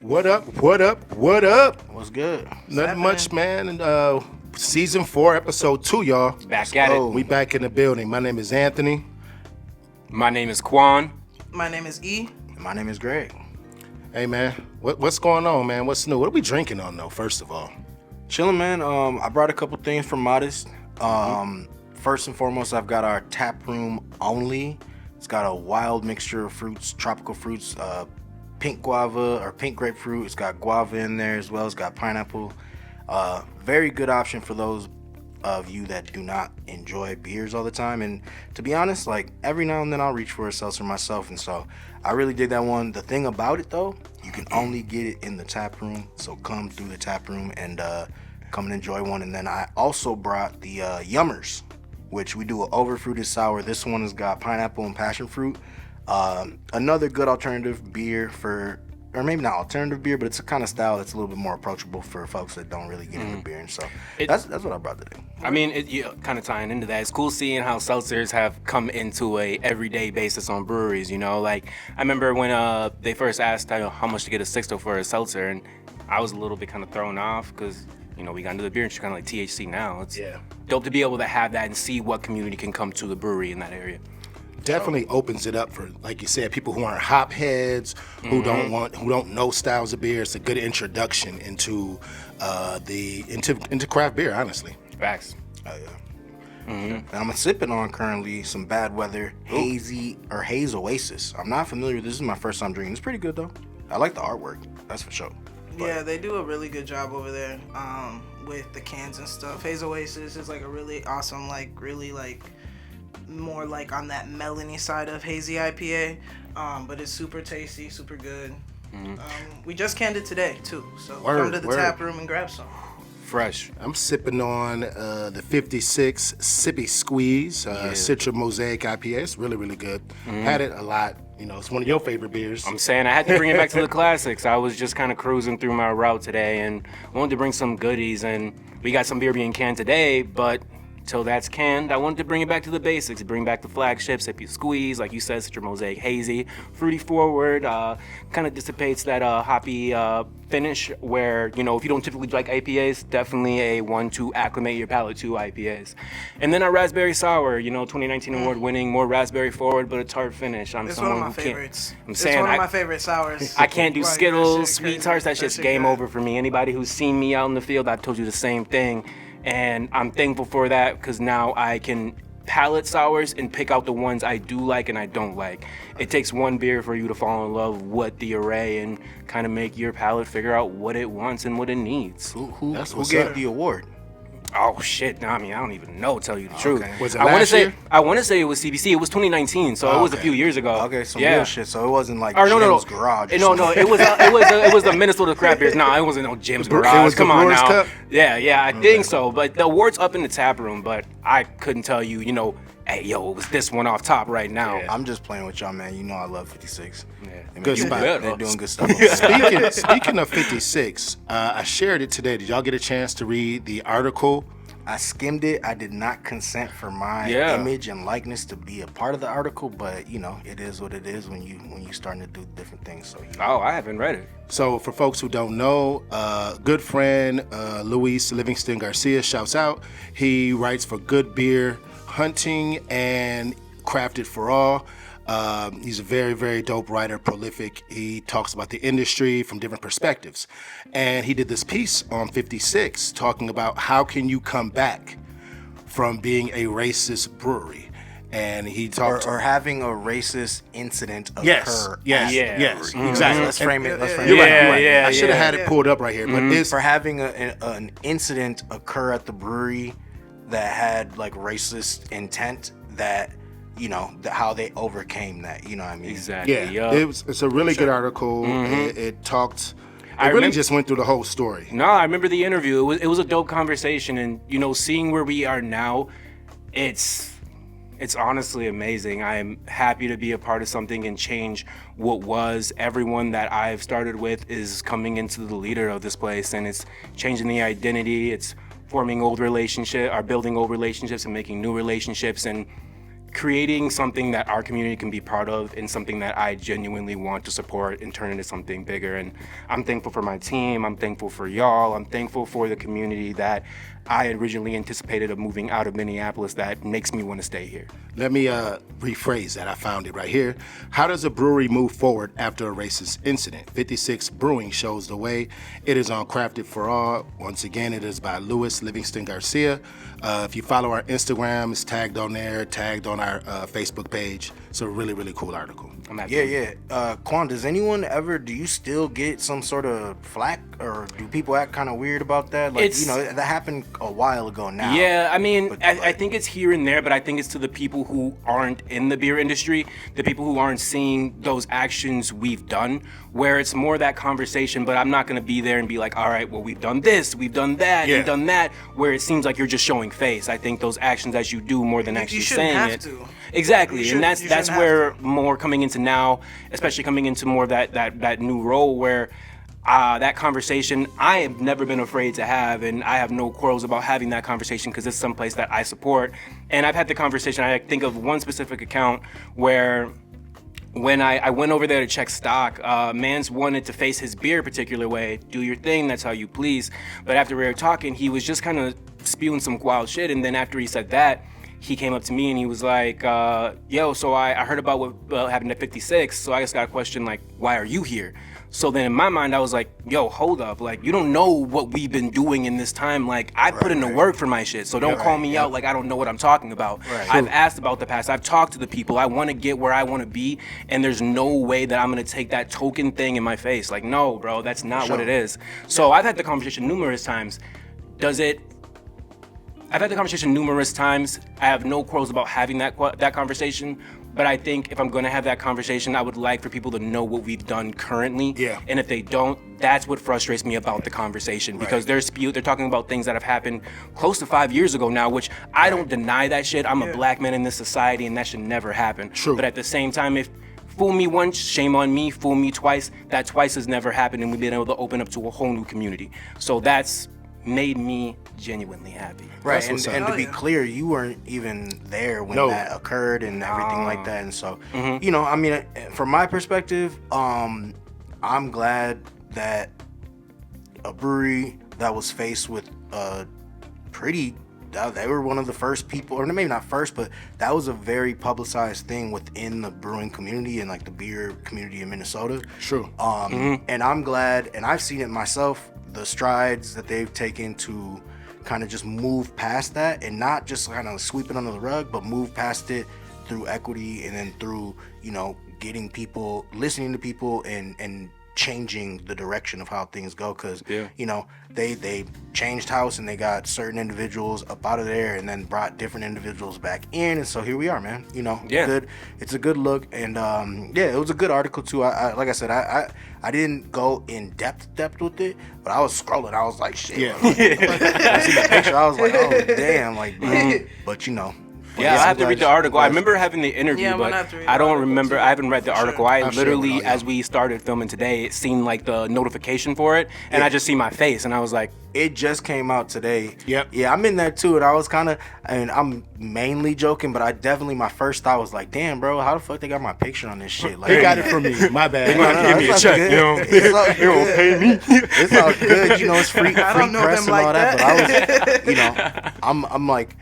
What up? What up? What up? What's good? Nothing much, man. And season 4, episode 2, y'all. Back at it. We back in the building. My name is Anthony. My name is Quan. My name is E. And my name is Greg. Hey, man. What's going on, man? What's new? What are we drinking on, though, first of all? Chilling, man. I brought a couple things from Modest. First and foremost, I've got our tap room only. It's got a wild mixture of fruits, tropical fruits, pink guava or pink grapefruit. It's got guava in there as well. It's got pineapple. Very good option for those of you that do not enjoy beers all the time. And to be honest, like every now and then I'll reach for a seltzer myself. And so I really dig that one. The thing about it though, you can only get it in the tap room. So come through the tap room and come and enjoy one. And then I also brought the Yummers, which we do an overfruited sour. This one has got pineapple and passion fruit. Another good alternative beer for, or maybe not alternative beer, but it's a kind of style that's a little bit more approachable for folks that don't really get into beer. And so that's what I brought today. I mean, kind of tying into that, it's cool seeing how seltzers have come into a everyday basis on breweries, you know? Like, I remember when they first asked how much to get a sixto for a seltzer, and I was a little bit kind of thrown off because, you know, we got into the beer industry kind of like THC now. It's dope to be able to have that and see what community can come to the brewery in that area. Definitely opens it up for, like you said, people who aren't hop heads, who don't know styles of beer. It's a good introduction into into craft beer, honestly. Facts. Oh yeah. And I'm sipping on currently some Bad Weather Hazy or Haze Oasis. I'm not familiar. This is my first time drinking. It's pretty good though. I like the artwork. That's for sure. Yeah, they do a really good job over there with the cans and stuff. Haze Oasis is like a really awesome, more like on that melony side of hazy IPA, but it's super tasty, super good. We just canned it today too, so come to the tap room and grab some. Fresh. I'm sipping on the 56 Sippy Squeeze Citra Mosaic IPA. It's really, really good. Had it a lot. You know, it's one of your favorite beers. I'm saying I had to bring it back to the classics. I was just kind of cruising through my route today and wanted to bring some goodies, and we got some beer being canned today, but till that's canned, I wanted to bring it back to the basics, bring back the flagship, Sippy Squeeze, like you said, Citra Mosaic Hazy, fruity forward, kind of dissipates that hoppy finish where, you know, if you don't typically like IPAs, definitely a one to acclimate your palate to IPAs. And then our raspberry sour, you know, 2019 award winning, more raspberry forward, but a tart finish. It's one of my favorites. I'm saying, it's one of my favorite sours. I can't do Skittles, sweet tarts, that shit's game over for me. Anybody who's seen me out in the field, I've told you the same thing. And I'm thankful for that because now I can palate sours and pick out the ones I do like and I don't like. It takes one beer for you to fall in love with the array and kind of make your palate figure out what it wants and what it needs. Who gave the award? Oh shit! No, I mean I don't even know. Tell you the truth. Was it last year? I want to say it was CBC. It was 2019, so it was a few years ago. Okay, some real shit. So it wasn't like no, Jim's Garage. No, it was the Minnesota Craft Beers. No, it wasn't no Jim's Garage. It was the Come on Brewers now. Cup? Yeah, I think so. But the award's up in the tap room. But I couldn't tell you. You know, hey yo, it was this one off top right now. I'm just playing with y'all, man. You know I love 56. Yeah. I mean, Good spot. They're doing good stuff. Over Speaking of 56, I shared it today. Did y'all get a chance to read the article? I skimmed it. I did not consent for my image and likeness to be a part of the article, but you know, it is what it is when you starting to do different things. So Oh, I haven't read it. So for folks who don't know, good friend Luis Livingston Garcia shouts out. He writes for Good Beer, Hunting, and Crafted for All. He's a very, very dope writer, prolific. He talks about the industry from different perspectives. And he did this piece on 56 talking about how can you come back from being a racist brewery. And he talked or having a racist incident occur. Yes, exactly. Let's frame it. You're right. I should have had it pulled up right here, but it's for having an incident occur at the brewery that had like racist intent that. You know, how they overcame that, you know what I mean? Exactly. Yeah, it's a really good article. It talked, really just went through the whole story. No, I remember the interview. It was a dope conversation, and you know, seeing where we are now, it's honestly amazing. I am happy to be a part of something and change what was. Everyone that I've started with is coming into the leader of this place, and it's changing the identity. It's forming building old relationships and making new relationships, and creating something that our community can be proud of and something that I genuinely want to support and turn into something bigger. And I'm thankful for my team. I'm thankful for y'all. I'm thankful for the community that I originally anticipated of moving out of Minneapolis that makes me want to stay here. Let me rephrase that. I found it right here. How does a brewery move forward after a racist incident? 56 Brewing shows the way. It is on Crafted for All. Once again, it is by Louis Livingston Garcia. If you follow our Instagram, it's tagged on there, tagged on our Facebook page. It's a really, really cool article. Quan, does anyone ever, do you still get some sort of flack, or do people act kind of weird about that? Like, that happened a while ago now. Yeah, I mean, I think it's here and there, but I think it's to the people who aren't in the beer industry, the people who aren't seeing those actions we've done, where it's more that conversation, but I'm not going to be there and be like, all right, well, we've done this, we've done that, and done that, where it seems like you're just showing face. I think those actions as you do more than actually saying it. To. Exactly, and that's where more coming into now, especially coming into more of that new role where that conversation I have never been afraid to have, and I have no quarrels about having that conversation because it's someplace that I support. And I've had the conversation, I think of one specific account where when I went over there to check stock, Mans wanted to face his beer a particular way. Do your thing, that's how you please. But after we were talking, he was just kind of spewing some wild shit, and then after he said that, he came up to me and he was like, yo, so I heard about what happened at 56, so I just got a question, like, why are you here? So then in my mind, I was like, yo, hold up. Like, you don't know what we've been doing in this time. Like, I put in the work for my shit, so don't call me out like I don't know what I'm talking about. I've asked about the past. I've talked to the people. I want to get where I want to be, and there's no way that I'm going to take that token thing in my face. Like, no, bro, that's not what it is. So I've had the conversation numerous times. I've had the conversation numerous times. I have no quarrels about having that conversation, but I think if I'm going to have that conversation, I would like for people to know what we've done currently. Yeah. And if they don't, that's what frustrates me about the conversation, because they're talking about things that have happened close to 5 years ago now, which I don't deny that shit. I'm a black man in this society, and that should never happen. True. But at the same time, if fool me once, shame on me. Fool me twice, that twice has never happened, and we've been able to open up to a whole new community. So that's made me genuinely happy. Right, and to be clear, you weren't even there when that occurred and everything like that. And so, I mean, from my perspective, I'm glad that a brewery that was faced with they were one of the first people, or maybe not first, but that was a very publicized thing within the brewing community and like the beer community in Minnesota. True. And I'm glad, and I've seen it myself, the strides that they've taken to kind of just move past that and not just kind of sweep it under the rug, but move past it through equity and then through, getting people, listening to people and changing the direction of how things go. Because, they changed house and they got certain individuals up out of there and then brought different individuals back in. And so here we are, man. Good. It's a good look. And, it was a good article, too. Like I said, I didn't go in depth with it, but I was scrolling. I was like, shit. Yeah. I see the picture. I was like, oh, damn. Like, but, Yeah, I have to read the article. I remember having the interview, but I don't remember. I haven't read the article. I literally, as we started filming today, it seemed like the notification for it, and I just see my face, and I was like, it just came out today. Yep. Yeah, I'm in there too, and I was kind of, and I'm mainly joking, but I definitely, my first thought was like, damn, bro, how the fuck they got my picture on this shit? Like, they got it from me. My bad. They gonna give me a check. They gonna pay me. It's all good. It's free press and all that. But I was, I'm like,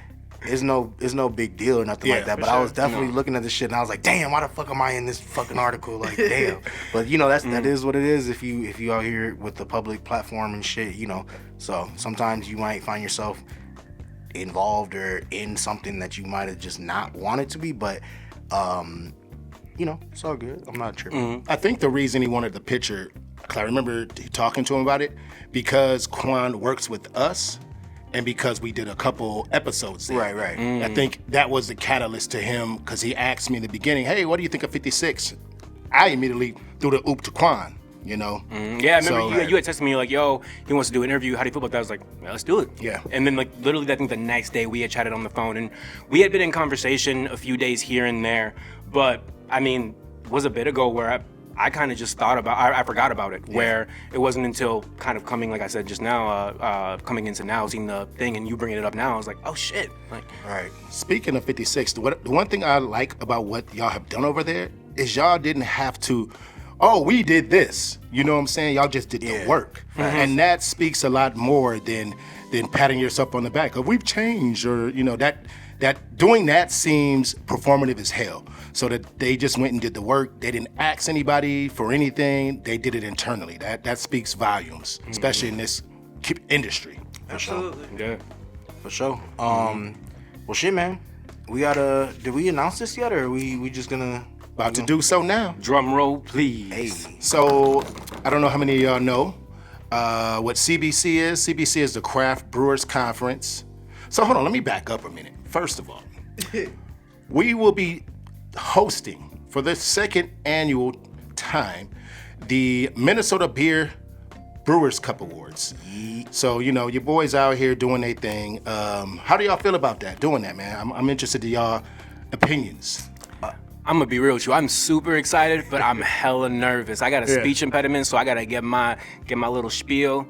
it's no big deal or nothing like that, but I was definitely looking at this shit and I was like, damn, why the fuck am I in this fucking article? Like, damn. But that is what it is if you out here with the public platform and shit, So sometimes you might find yourself involved or in something that you might have just not wanted to be, but it's all good. I'm not tripping. I think the reason he wanted the picture, I remember talking to him about it, because Quan works with us. And because we did a couple episodes there. Right. I think that was the catalyst to him, because he asked me in the beginning, hey, what do you think of 56? I immediately threw the oop to Quan, Yeah, I remember you had texted me like, yo, he wants to do an interview. How do you feel about that? I was like, yeah, let's do it. Yeah. And then literally I think the next day we had chatted on the phone, and we had been in conversation a few days here and there. But, I mean, it was a bit ago where I kind of just thought about, I forgot about it, where it wasn't until kind of coming, like I said just now, coming into now, seeing the thing and you bringing it up now, I was like, oh shit. Like, Right. Speaking of 56, the one thing I like about what y'all have done over there is y'all didn't have to, oh, we did this. You know what I'm saying? Y'all just did the work. And that speaks a lot more than patting yourself on the back. If we've changed, or, you know, that doing that seems performative as hell. So that they just went and did the work. They didn't ask anybody for anything. They did it internally. That speaks volumes, especially in this industry. Absolutely. yeah. For sure. Well, shit, man. Did we announce this yet, or are we just gonna? About to do so now. Drum roll, please. Hey. So I don't know how many of y'all know what CBC is. CBC is the Craft Brewers Conference. So hold on, let me back up a minute. First of all, we will be hosting for the second annual time the Minnesota Beer Brewers Cup Awards. So, you know, your boys out here doing their thing. How do y'all feel about that, doing that, man? I'm interested in y'all opinions. I'm gonna be real with you. I'm super excited, but I'm hella nervous. I got a speech impediment, so I gotta get my little spiel,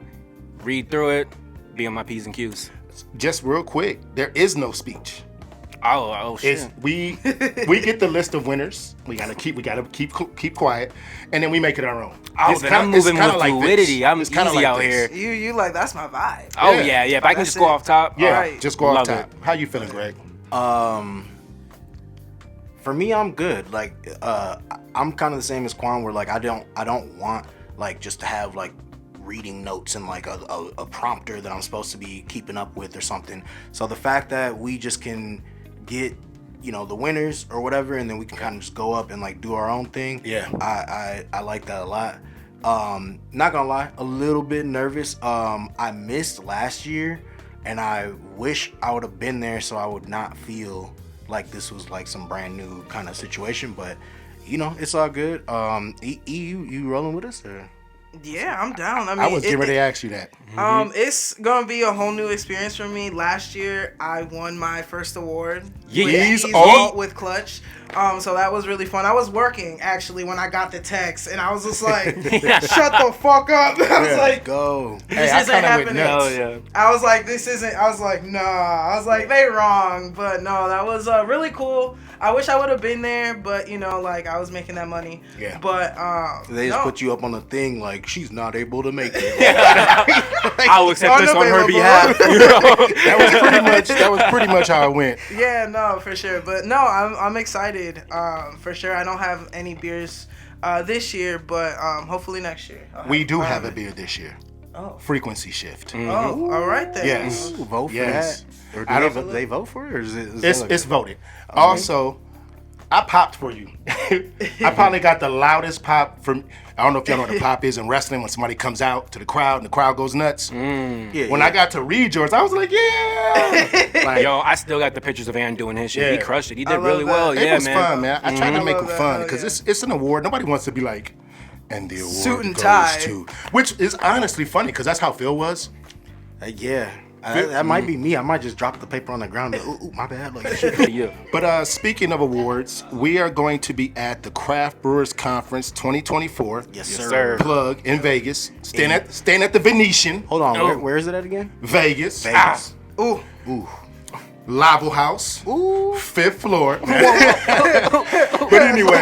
read through it, be on my P's and Q's. Just real quick, there is no speech. Oh shit. We get the list of winners. We gotta keep quiet, and then we make it our own. Oh, then I'm moving with fluidity. I'm It's kinda easy like out this. here. You like that's my vibe. Oh yeah. If I can That's just go it. off top. Yeah, Right. just go off Love top. How you feeling, Greg? For me, I'm good. Like, I'm kind of the same as Quan, where like I don't want like just to have like reading notes and like a prompter that I'm supposed to be keeping up with or something. So the fact that we just can get, you know, the winners or whatever, and then we can kind of just go up and like do our own thing. Yeah. I like that a lot. Not gonna lie, a little bit nervous. I missed last year, and I wish I would have been there so I would not feel like this was like some brand new kind of situation. But you know, it's all good. You rolling with us or? Yeah, I'm down. I mean, I was getting ready to ask you that. It's gonna be a whole new experience for me. Last year, I won my first award. Yeez, with Clutch. So that was really fun. I was working actually when I got the text, and I was just like, "Shut the fuck up!" I was like, "Go." This I isn't kinda went happening. nuts. Oh yeah. I was like, "This isn't." I was like, "Nah." I was like, "They wrong," but no, that was really cool. I wish I would have been there, but you know, like I was making that money. Yeah. But They just put you up on the thing like she's not able to make it. I'll accept this on her Unavailable. behalf. That was pretty much how it went. Yeah, no, for sure. But no, I'm excited. For sure. I don't have any beers this year, but hopefully next year. We do have a beer this year. Oh. Frequency shift. Oh, all right then. Yes. Ooh, vote for Yes. that. Or I do don't- they vote for it, or is it? It's voted. Also, I popped for you. I probably got the loudest pop from. I don't know if y'all know what a pop is in wrestling, when somebody comes out to the crowd and the crowd goes nuts. When I got to read yours, I was like, yeah. Like, Yo, I still got the pictures of Aaron doing his shit. He Yeah. crushed it. He I did love really that. well. it Yeah, was man. fun, man. I tried to make love them that. fun Hell because yeah. it's an award. Nobody wants to be like, and the award Suit and goes tie. to, which is honestly funny because that's how Phil was. Yeah. That might be me. I might just drop the paper on the ground. And, ooh, my bad. Like, Yeah. But speaking of awards, we are going to be at the Craft Brewers Conference 2024. yes, Yes, sir. sir. Plug in Vegas. Staying at the Venetian, Hold on. Oh. Where is it at again? Vegas. Vegas. Ooh. Ooh. Laval House. Ooh. 5th floor. But anyway.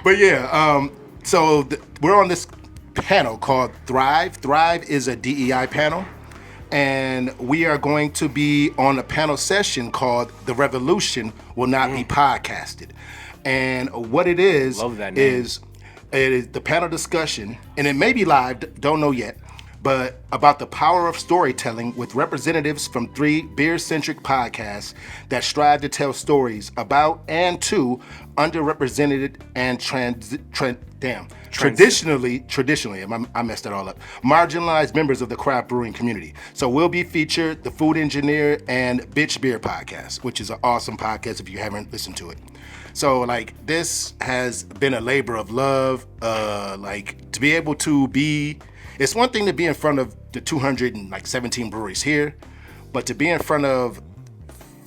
But yeah, so we're on this panel called Thrive. Thrive is a DEI panel. And we are going to be on a panel session called The Revolution Will Not Be Podcasted. And what it is, Love that name. is it is the panel discussion, and it may be live, don't know yet, but about the power of storytelling with representatives from 3 beer-centric podcasts that strive to tell stories about and to underrepresented and traditionally, I messed that all up, marginalized members of the craft brewing community. So we'll be featured the Food Engineer and Bitch Beer podcast, which is an awesome podcast if you haven't listened to it. So like this has been a labor of love, like to be able to be, it's one thing to be in front of the 217 breweries here, but to be in front of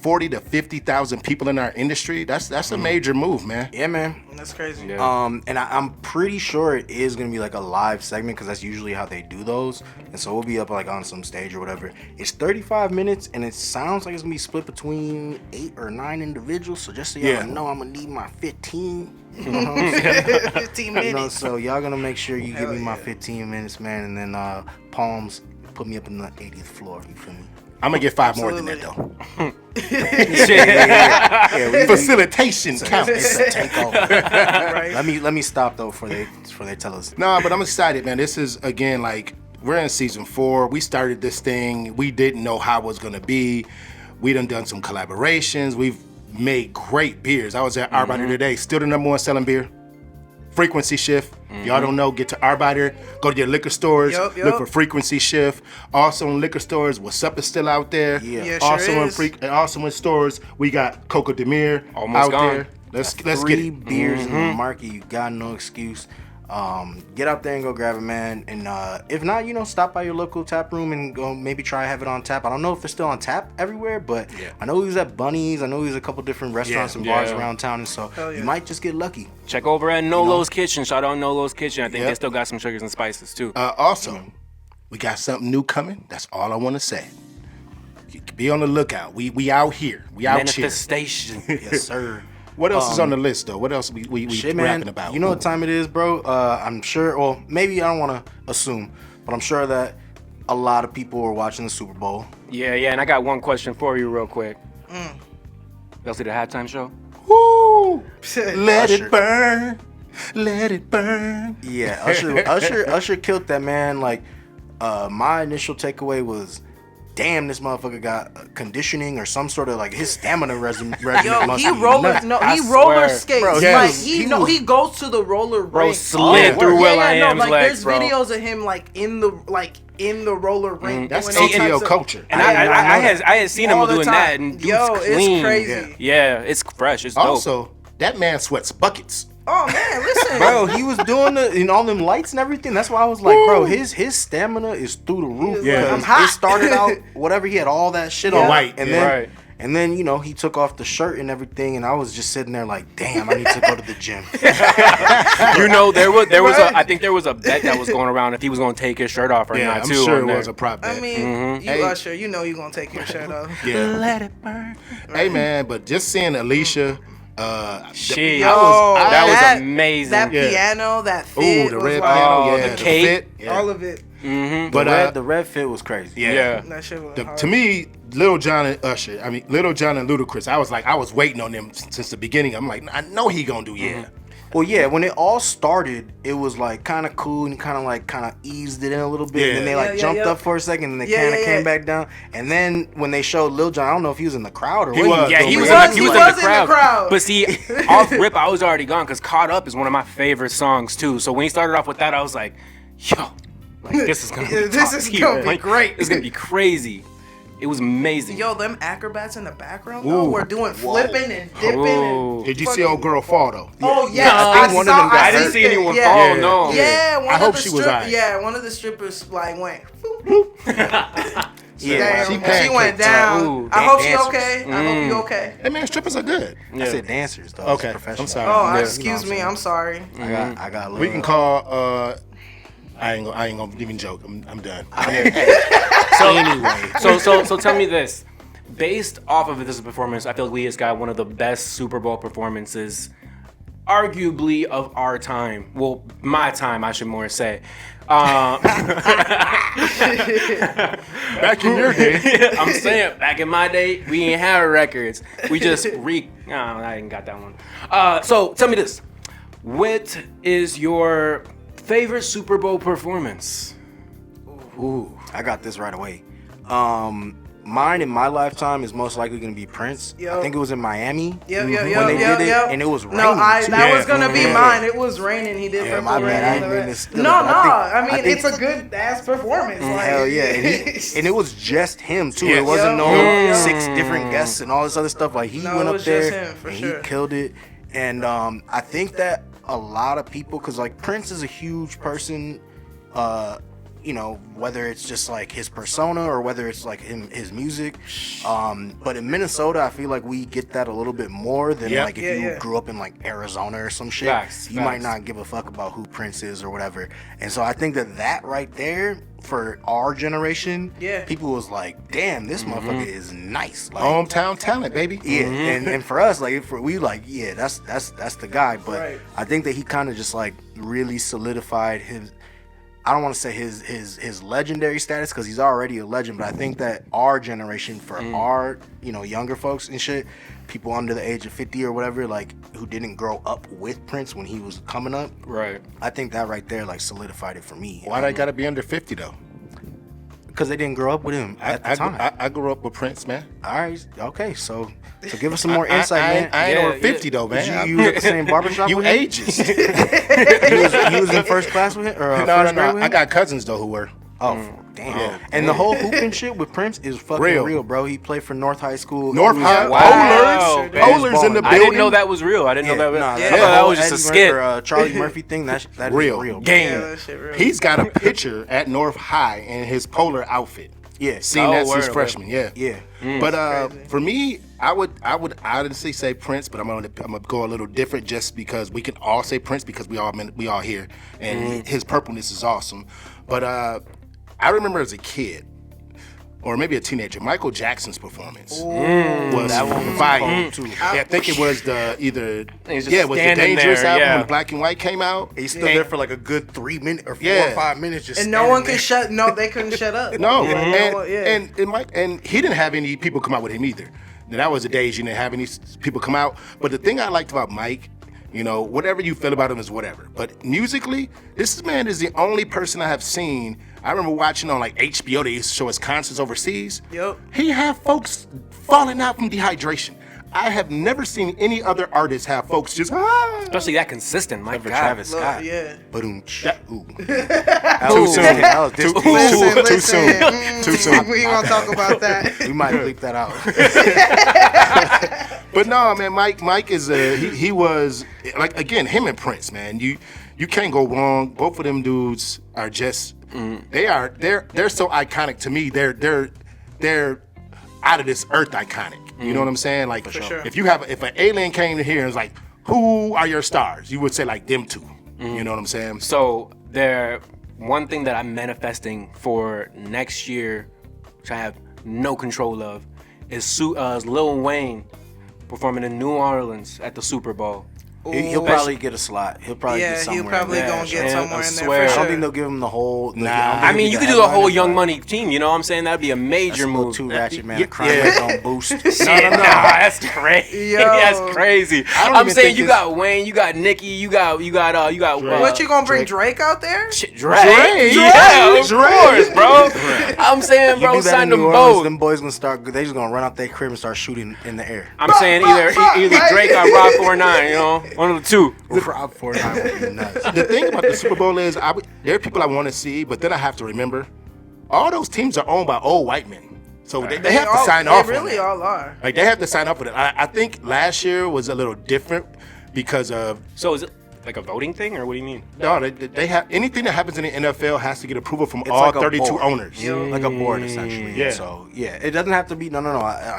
40 to 50,000 people in our industry. That's a major move, man. Yeah, man. That's crazy. Yeah. And I'm pretty sure it is gonna be like a live segment because that's usually how they do those. And so we'll be up like on some stage or whatever. It's 35 minutes, and it sounds like it's gonna be split between 8 or 9 individuals. So just so y'all know, I'm gonna need my 15. You know what I'm saying? 15 minutes. You know, so y'all gonna make sure you give me my 15 minutes, man, and then Palms put me up in the 80th floor. You feel me? I'm gonna get 5 more than that though. Facilitation counts. It's a takeover. Right. Let me stop though before they tell us. No, but I'm excited, man. This is again like we're in season 4. We started this thing. We didn't know how it was gonna be. We done some collaborations. We've made great beers. I was at Arbeiter today, still the #1 selling beer. Frequency Shift. Y'all don't know, get to Arbeiter, go to your liquor stores, look for Frequency Shift. Also in liquor stores, What's Up is still out there. Yeah, also sure also in stores, we got Coco Demir Almost out gone. there. Let's get it. 3 beers in the market. You got no excuse. Get out there and go grab it, man. And if not, stop by your local tap room and go maybe try to have it on tap. I don't know if they're still on tap everywhere, but I know he's at Bunny's. I know he's a couple different restaurants and bars around town, and so you might just get lucky. Check over at Nolo's Kitchen. Shout out Nolo's Kitchen. I think they still got some sugars and spices too. Also, we got something new coming. That's all I want to say. Be on the lookout. We out here. We out here. Manifestation. Yes, sir. What else is on the list, though? What else we Shit, rapping man. about? You know what time it is, bro? I'm sure, well, maybe I don't want to assume, but I'm sure that a lot of people are watching the Super Bowl. Yeah, and I got one question for you real quick. Y'all see the halftime show? Woo! Let Usher. it burn. Let it burn. Yeah, Usher killed that, man. Like, my initial takeaway was, damn, this motherfucker got conditioning or some sort of like his stamina regimen. Yo, must he be roller nuts. he I roller swear. skates. Bro, Like yes. he goes to the roller Bro rink. slid through Will.i.am's like legs, there's bro. videos of him like in the roller rink. That's doing all ATL types of- culture. And I had seen him all the doing time. that, and dude's Yo, clean. it's crazy. Yeah, it's fresh. It's dope. Also, that man sweats buckets. Oh man, listen, Bro, he was doing all them lights and everything. That's why I was like, bro, his stamina is through the roof. Yeah. Because I'm hot. It started out whatever, he had all that shit on, White, and yeah. then Right. and then he took off the shirt and everything, and I was just sitting there like, damn, I need to go to the gym. I think there was a bet that was going around if he was going to take his shirt off or Yeah, not I'm too. sure on it there. was a prop bet. I mean, Hey. you Usher, you know you gonna take your shirt off. Yeah. Let it burn. Hey, man, but just seeing Alicia, Shit, That that was amazing. That Yeah. piano, that fit, the was red like, piano, yeah, the cape. fit, yeah. all of it. But The red fit was crazy. Yeah. That shit was hard. to me, Lil Jon and Usher, Lil Jon and Ludacris, I was waiting on them since the beginning. I'm like, I know he gonna do Well, yeah, when it all started, it was like kind of cool, and he kind of eased it in a little bit, Yeah. and then they like Yeah, jumped yeah. up for a second, and they Yeah, kind of yeah, came yeah. back down. And then when they showed Lil Jon, I don't know if he was in the crowd or He what was. Yeah, he was, He in was the in the crowd. crowd. But see, off rip, I was already gone because "Caught Up" is one of my favorite songs too. So when he started off with that, I was like, "Yo, this is gonna be This top is tier. gonna be Like, great. It's gonna be crazy." It was amazing. Yo, them acrobats in the background though, were doing flipping and dipping. Whoa. And Did you see old girl fall though? Oh yes, I think one of them got I didn't see anyone yeah. fall. Yeah. No. Yeah, one I of hope the she was alright. Yeah, one of the strippers like went. Damn, Yeah, She she pancaked, went down. Ooh, I hope she dancers. okay. I hope you okay. Hey man, strippers are good. I said dancers though. Okay, It's professional. I'm sorry. Oh, Yeah. excuse me. I'm sorry. I got. We can call. I ain't gonna even joke. I'm done. So tell me this. Based off of this performance, I feel like we just got one of the best Super Bowl performances, arguably of our time. Well, my time, I should more say. Back in your day. I'm saying, back in my day, we ain't have records. We just I ain't got that one. So tell me this. What is your favorite Super Bowl performance? Ooh, I got this right away. Mine in my lifetime is most likely gonna be Prince. Yo. I think it was in Miami. Yep, when they did it, and it was raining. No, too. that was gonna be Yeah. mine. It was raining. He did Yeah, Purple my Rain. bad. I all didn't the mean to rest. steal No, it, but I think- it's a good ass performance. Like, Hell yeah, and it was just him too. Yeah. It wasn't Yeah. no 6 different guests and all this other stuff. Like he No, went it up was there just him, for and sure. he killed it. And I think that a lot of people, because like Prince is a huge person, you know, whether it's just like his persona or whether it's like his music. But in Minnesota, I feel like we get that a little bit more than like if you grew up in like Arizona or some shit. You might not give a fuck about who Prince is or whatever. And so I think that right there, for our generation, people was like, damn, this motherfucker is nice. Like, hometown talent, baby. Yeah, and for us, like, we like, yeah, that's the guy. But I think that he kind of just like really solidified his, I don't want to say his legendary status because he's already a legend, but I think that our generation, for our, you know, younger folks and shit, people under the age of 50 or whatever, like, who didn't grow up with Prince when he was coming up, right? I think that right there like solidified it for me. Why they gotta be under 50 though? Because they didn't grow up with him at the time. I grew up with Prince, man. All right, okay, so give us some more insight, man. I ain't over 50 though, man. You was at the same barbershop you with him? ageist. You was in first class with him? Or No. grade with him? I got cousins though who were. Oh, damn. Yeah. And the whole hooping shit with Prince is fucking real, bro. He played for North High School. North High. Wow. Polars in the building. I didn't know that was real. I didn't know that was Nah, I thought that was just a skit. Charlie Murphy thing, that real. is real. Game. Yeah, that shit real. He's got a picture at North High in his Polar outfit. Yeah. Seen that since freshman. Yeah. Yeah. But for me, I would honestly say Prince, but I'm gonna go a little different just because we can all say Prince because we all here, and his purpleness is awesome. But I remember as a kid, or maybe a teenager, Michael Jackson's performance was fire. I think it was the Dangerous album when Black and White came out. He stood there for like a good 3 minutes or 4 or 5 minutes, just and no one could shut. No, they couldn't shut up. No, and he didn't have any people come out with him either. And that was the days you didn't have any people come out. But the thing I liked about Mike, you know, whatever you feel about him is whatever. But musically, this man is the only person I have seen. I remember watching on like HBO, they used to show his concerts overseas. Yep. He had folks falling out from dehydration. I have never seen any other artist have folks just Especially that consistent, my God. Travis Scott. Yeah. Too soon. We ain't gonna talk about that. We might bleep that out. But no, man, Mike is he was like, again, him and Prince, man. You can't go wrong. Both of them dudes are just they're so iconic to me. They're out of this earth iconic. You know what I'm saying? Like, sure. if an alien came in here and was like, who are your stars? You would say like them two. You know what I'm saying? So one thing that I'm manifesting for next year, which I have no control of, is Lil Wayne performing in New Orleans at the Super Bowl. He'll probably get a slot. He'll probably get somewhere. He'll probably gonna get somewhere in there. I For don't sure. think they'll give him the whole. Nah. I mean, you could do the whole Young Money team. You know what I'm saying? That'd be a major move. Too ratchet, man. The crime rate don't boost. No, that's crazy. Yo. That's crazy. don't I'm even saying think you got Wayne, you got Nicki, you got What, you gonna bring Drake out there? Drake? Yeah, of course, bro. I'm saying, bro, sign them both. Them boys gonna start. They just gonna run out their crib and start shooting in the air. I'm saying either Drake or Rob 49, you know, one of the two. Rob 49 would be nuts. The thing about the Super Bowl is, there are people I want to see, but then I have to remember, all those teams are owned by old white men, so they have to sign off. They really on all are. Like, they have to sign up with it. I think last year was a little different because of. So is it like a voting thing, or what do you mean? No, they have anything that happens in the NFL has to get approval from all like a 32 board. owners. Like a board, essentially. Yeah. So it doesn't have to be. No.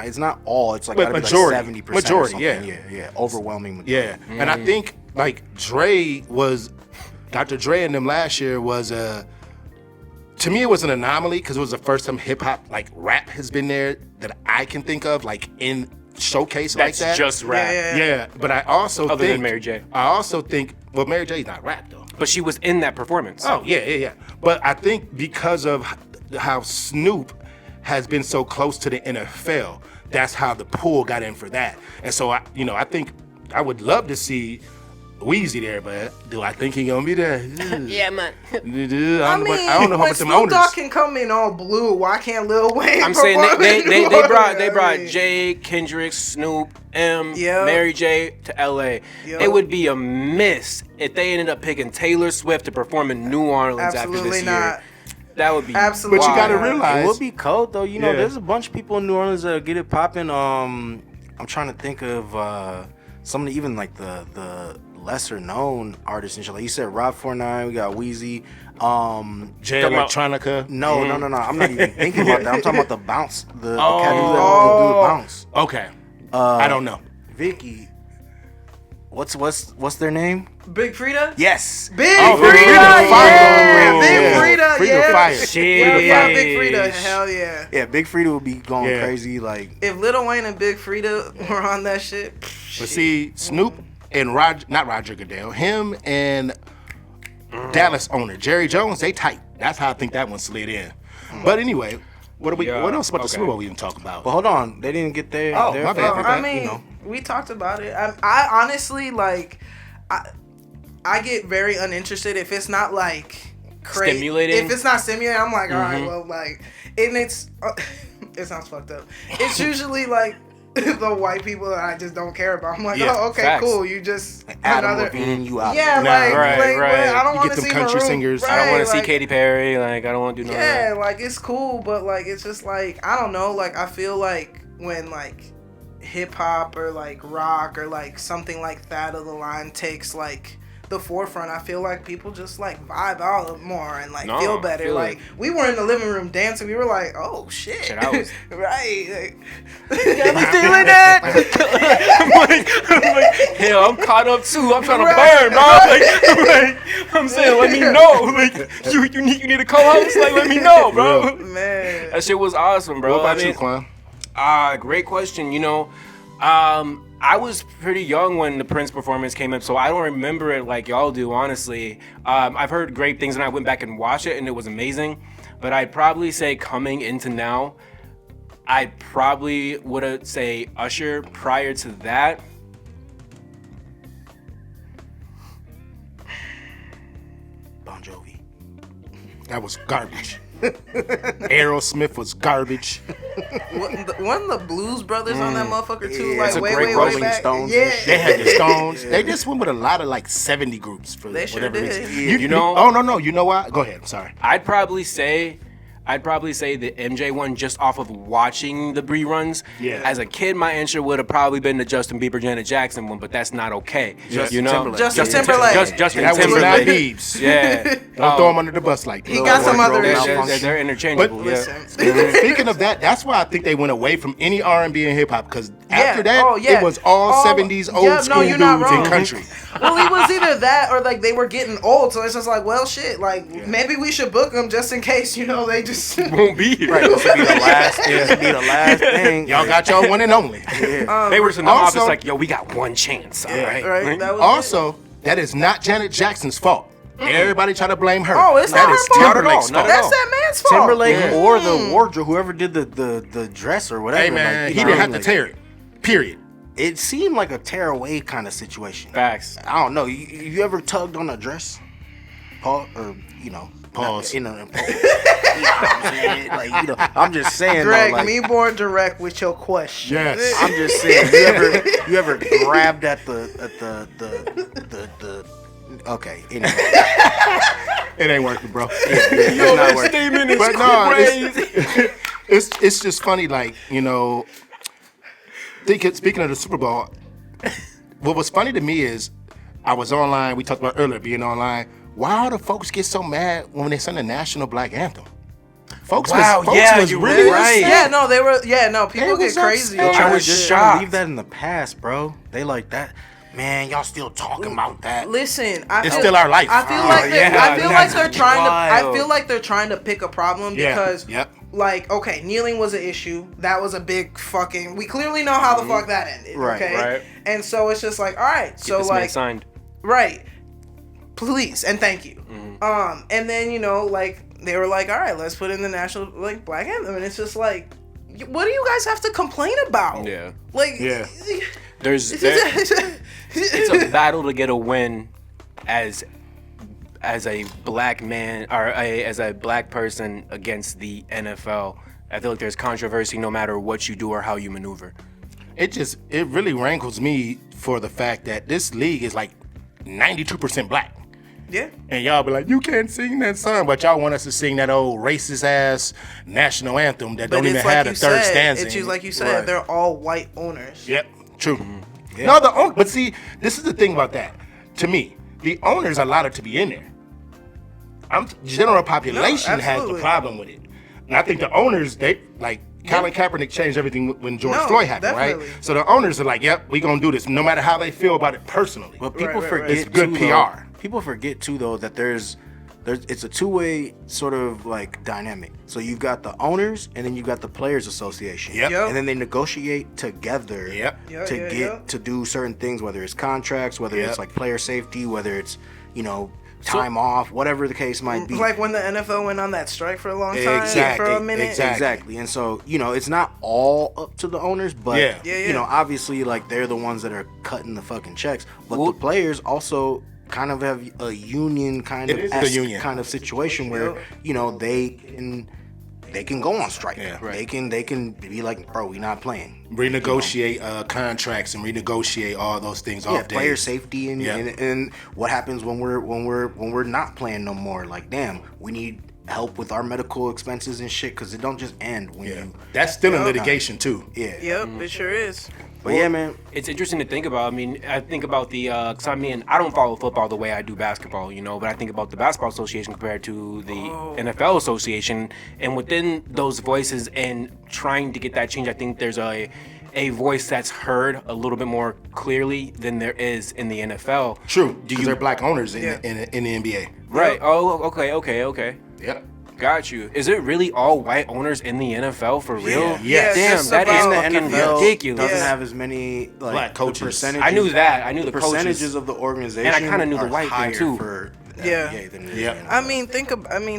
It's not all. It's like But majority, majority. like 70%. Majority, or something. Yeah. Overwhelming majority. Yeah, and I think like Dr. Dre and them last year was to me it was an anomaly because it was the first time hip hop like rap has been there that I can think of like in showcase That's like that. just rap. Yeah, but I also Other think than Mary J. I also think Mary J's not rap though. But she was in that performance. Oh yeah. But I think because of how Snoop has been so close to the NFL, that's how the pool got in for that. And so I think I would love to see Weezy there, but do I think he gonna be there? Yeah, man. I don't know how when much them Snoop owners. Dogg can come in all blue, why can't Lil Wayne? I'm saying perform they in New brought Orleans? Jay, Kendrick, Snoop, Yep. Mary J to LA. Yep. It would be a miss if they ended up picking Taylor Swift to perform in New Orleans after Absolutely this not. year. That would be Absolutely. But you gotta Wow. realize It would be cold though. You know, Yeah. there's a bunch of people in New Orleans that get it popping. I'm trying to think of some of the, even like the lesser known artists and shit. Like you said, Rob 49, we got Weezy. J Electronica. No. I'm not even thinking about that. I'm talking about the bounce. The academy that do the bounce. Okay. I don't know. Vicky. What's their name? Big Frida? Yes. Big Oh, Frida! Frida Yeah! Big Yeah. Frida, Frida yeah. fire. Shit. Yeah, Big Frida. Hell yeah. Yeah, Big Frida would be going Yeah. crazy. Like, If Lil Wayne and Big Frida were on that shit, But see, Snoop and not Roger Goodell, him and Dallas owner Jerry Jones, they tight. That's how I think that one slid in. But anyway, what else about the Super Bowl we even talk about? but hold on, they didn't get their. Oh, their my bad, favorite, my I bad. mean, you know. we talked about it. I honestly, like, I get very uninterested if it's not, like, crazy. Stimulating? If it's not stimulating, I'm like, all right, well, like, and it's, it sounds fucked up. It's usually, like, the white people that I just don't care about. I'm like, Yeah, oh, okay, facts. cool. You just Adam Levine, you out. Yeah, Nah, like, right, like, right. I don't You want get to them see country Maroon. singers. I don't want to see like, Katy Perry. Like, I don't want to do none of yeah, that. like it's cool, but like it's just like I don't know. Like I feel like when like hip hop or like rock or like something like that of the line takes like the forefront, I feel like people just like vibe out more and like No, feel I better. feel Like we were in the living room dancing, we were like, oh shit, Shit, I was- right. Like, y'all be feeling that? I'm like, hell, I'm caught up too. I'm trying to Right. burn, bro. I'm saying, let me know. Like, you need a co-host? Like, let me know, bro. Man. That shit was awesome, bro. What about I mean, you, Quan? Great question. You know, I was pretty young when the Prince performance came up, so I don't remember it like y'all do, honestly. I've heard great things, and I went back and watched it, and it was amazing. But I'd probably say coming into now, I probably would say Usher. Prior to that, Bon Jovi. That was garbage. Aerosmith was garbage. Wasn't the Blues Brothers on that motherfucker too? Yeah, like it's a way, great way, way Rolling back. Stones Yeah, and shit. They had the Stones. They just went with a lot of like 70 groups for They sure whatever did. reason. You know- Oh no, you know what? Go ahead. I'm sorry. I'd probably say the MJ one just off of watching the reruns. Yeah. As a kid, my answer would have probably been the Justin Bieber, Janet Jackson one, but that's not okay. Justin you know, Timberlake. Justin Timberlake. Justin That was not Timberlake. Biebs. Yeah. Don't throw him under the bus like that. He got some other Wardrobe issues. They're interchangeable. But yeah. Listen. Speaking of that, that's why I think they went away from any R&B and hip hop because after that, Oh, yeah. it was all Oh, 70s old yeah, no, school you're not dudes wrong. in country. Well, it was either that or like they were getting old, so it's just like, well, shit, like maybe we should book them just in case, you know, they just. Won't be here. Right, this would be the last. This would be the last thing. Y'all got y'all one and only. They were in the Also- office like, yo, we got one chance. All right. Right, that was Also, that is not Janet Jackson's fault. Everybody try to blame her. Oh, it's That not is her fault. Timberlake's Not fault. at all. That's that man's fault. Timberlake or the wardrobe, whoever did the dress or whatever. Hey man, like, he you know didn't have what to I mean? tear it. Period. It seemed like a tear away kind of situation. Facts. I don't know. You ever tugged on a dress? Paul, or you know, Pause. You know what I'm saying? Like, you know, I'm just saying. Greg, though, like, me more direct with your question. Yes. I'm just saying. You ever grabbed at the okay. Anyway, It ain't working, bro. it's not working. Statement is But no, crazy. it's just funny, like, you know, speaking of the Super Bowl, what was funny to me is I was online, we talked about earlier being online. Why do folks get so mad when they sing the national black anthem? Folks Wow, was, folks yeah, was you're really right. upset. Yeah, no, they were. Yeah, no, people They get was crazy. upset. over I that was shit. just Trying shocked. to leave that in the past, bro. They like that. Man, y'all still talking about that. Listen, It's still our life. I feel Oh, like yeah, I feel like that's they're trying to. I wild. feel like they're trying to pick a problem Yeah, because, yep. like, okay, kneeling was an issue. That was a big fucking. We clearly know how the fuck that ended. Right, okay, right. And so it's just like, all right, so This man like, signed. right, please and thank you. And then you know, like they were like, all right, let's put in the national like black anthem, and it's just like, what do you guys have to complain about? Yeah. Like, Yeah. It's a battle to get a win as a black man or as a black person against the NFL. I feel like there's controversy no matter what you do or how you maneuver. It really rankles me for the fact that this league is like 92% black. yeah. And y'all be like, you can't sing that song, but y'all want us to sing that old racist ass national anthem that don't even have a third stanza. It's just like you said, Right. they're all white owners. Yep, true. No, but see, this is the thing about that. To me, the owners allowed it to be in there. General population has the absolutely. problem with it. And I think the owners, they like Colin Kaepernick changed everything when George Floyd happened, definitely. right? So the owners are like, "Yep, we gonna do this," no matter how they feel about it personally. But people Right. forget It's good too, PR. though, people forget too though that there's it's a two-way sort of like dynamic. So you've got the owners and then you've got the players association. Yep. Yep. And then they negotiate together Yep. to do certain things, whether it's contracts, whether it's Yep. like player safety, whether it's, time off, whatever the case might be. Like when the NFL went on that strike for a long time, for a minute. Exactly. And so, it's not all up to the owners, but Yeah. obviously like they're the ones that are cutting the fucking checks. But Well- the players also kind of have a union kind It of is the union. kind of situation where, they can go on strike. Yeah. They can be like, bro, we not playing. Renegotiate contracts and renegotiate all those things off days. Player safety and, Yeah. and what happens when we're not playing no more. Like, damn, we need help with our medical expenses and shit because it don't just end when Yeah, you. that's still in litigation too. Yeah. Yep, it sure is. But yeah, man. It's interesting to think about. I mean, I think about because I don't follow football the way I do basketball, but I think about the Basketball Association compared to the NFL Association, and within those voices and trying to get that change, I think there's a voice that's heard a little bit more clearly than there is in the NFL. True, because they're black owners in, Yeah. in the NBA. Right. Oh, okay. Yep. Got you. Is it really all white owners in the NFL for real? Yeah. Yes. Yeah, Damn, just that is about- And the fucking NFL ridiculous. doesn't have as many like Black coaches. the percentages. I knew that. I knew the percentages coaches. of the organization. And I kinda knew the are white thing, higher too. For the Yeah. NBA than it is Yeah. in the I NFL. mean,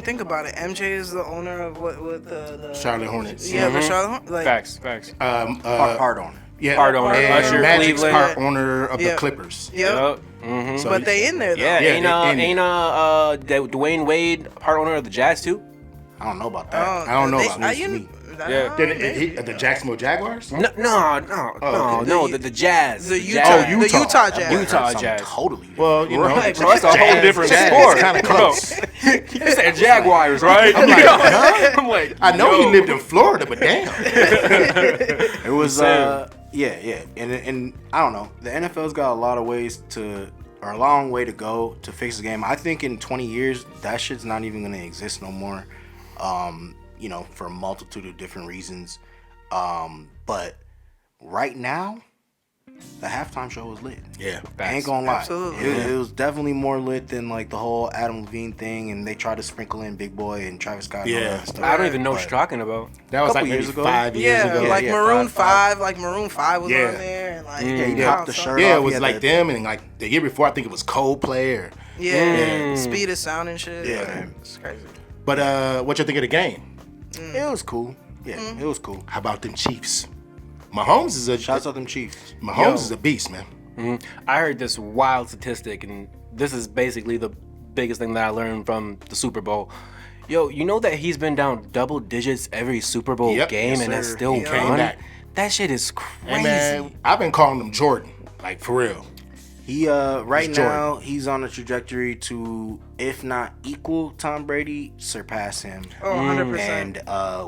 think about it. MJ is the owner of what the Charlotte Hornets. Yeah, the Charlotte Hornets. Like, Facts. Hard on. Yeah, Part owner. and Usher, Magic's Cleveland. part owner of Yeah. the Clippers. Yep. So But they in there though. Yeah, Yeah, ain't Dwayne Wade part owner of the Jazz too? I don't know about that. I don't know they- about I- this. you- Yeah. The Jacksonville Jaguars? No, the Jazz. The Jazz. Utah, Oh, the Utah. Utah Jazz. Utah Something Jazz. Totally. Well, you know, Right, bro, that's a whole Jazz- different Jazz sport. is kind of close. You said Jaguars, right? I'm like, huh? I'm like, I know yo. he lived in Florida, but damn. It was Insane. yeah, and I don't know. The NFL's got a lot of ways or a long way to go to fix the game. I think in 20 years that shit's not even gonna exist no more. For a multitude of different reasons. But right now, the halftime show was lit. Yeah. I ain't gonna lie. Absolutely. It was definitely more lit than like the whole Adam Levine thing, and they tried to sprinkle in Big Boy and Travis Scott and all Yeah. that stuff. I don't even know what But- you're talking about. That was Couple like maybe years ago. 5 years Yeah, ago. like Yeah, Maroon five. 5, Maroon 5 was Yeah. on there, and like Yeah, he they popped the some- shirt Yeah, off. it was He had like the- them, and like the year before, I think it was Coldplay. Yeah, speed of sound and shit. Yeah, like, man. it's crazy. But what you think of the game? It was cool. Yeah, it was cool. How about them Chiefs? Mahomes is a Shouts out them Chiefs. Mahomes is a beast, man. I heard this wild statistic, and this is basically the biggest thing that I learned from the Super Bowl. Yo, you know that he's been down double digits every Super Bowl Yep. game, Yes, and has sir. still He came won? back. That shit is crazy. Hey man, I've been calling him Jordan, like for real. He right It's now Jordan. he's on a trajectory to, if not equal Tom Brady, surpass him. Oh, 100%. And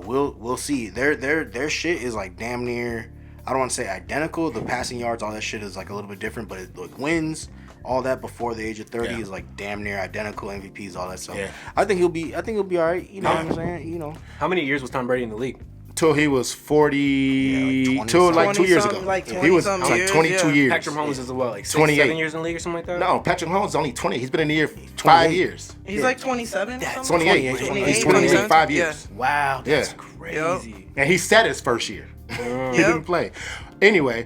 we'll see. Their shit is like damn near. I don't want to say identical. The passing yards, all that shit is like a little bit different, but it like wins. All that before the age of 30 Yeah. is like damn near identical. MVPs, all that stuff. Yeah. I think he'll be all right. You know what I'm saying? How many years was Tom Brady in the league? Till he was 40, Yeah, like 20 till like 2 something. years 20 ago. like he 20 was something like years, 22 yeah. years. Patrick Mahomes is what, like 6, 28. 7 years in the league or something like that? No, Patrick Mahomes is only 20. He's been in the year 5 28. years. He's like 27 or something? 28. 28, He's 28, 5 years. Wow, that's Yeah. crazy. And he sat his first year. He Yep. didn't play. Anyway,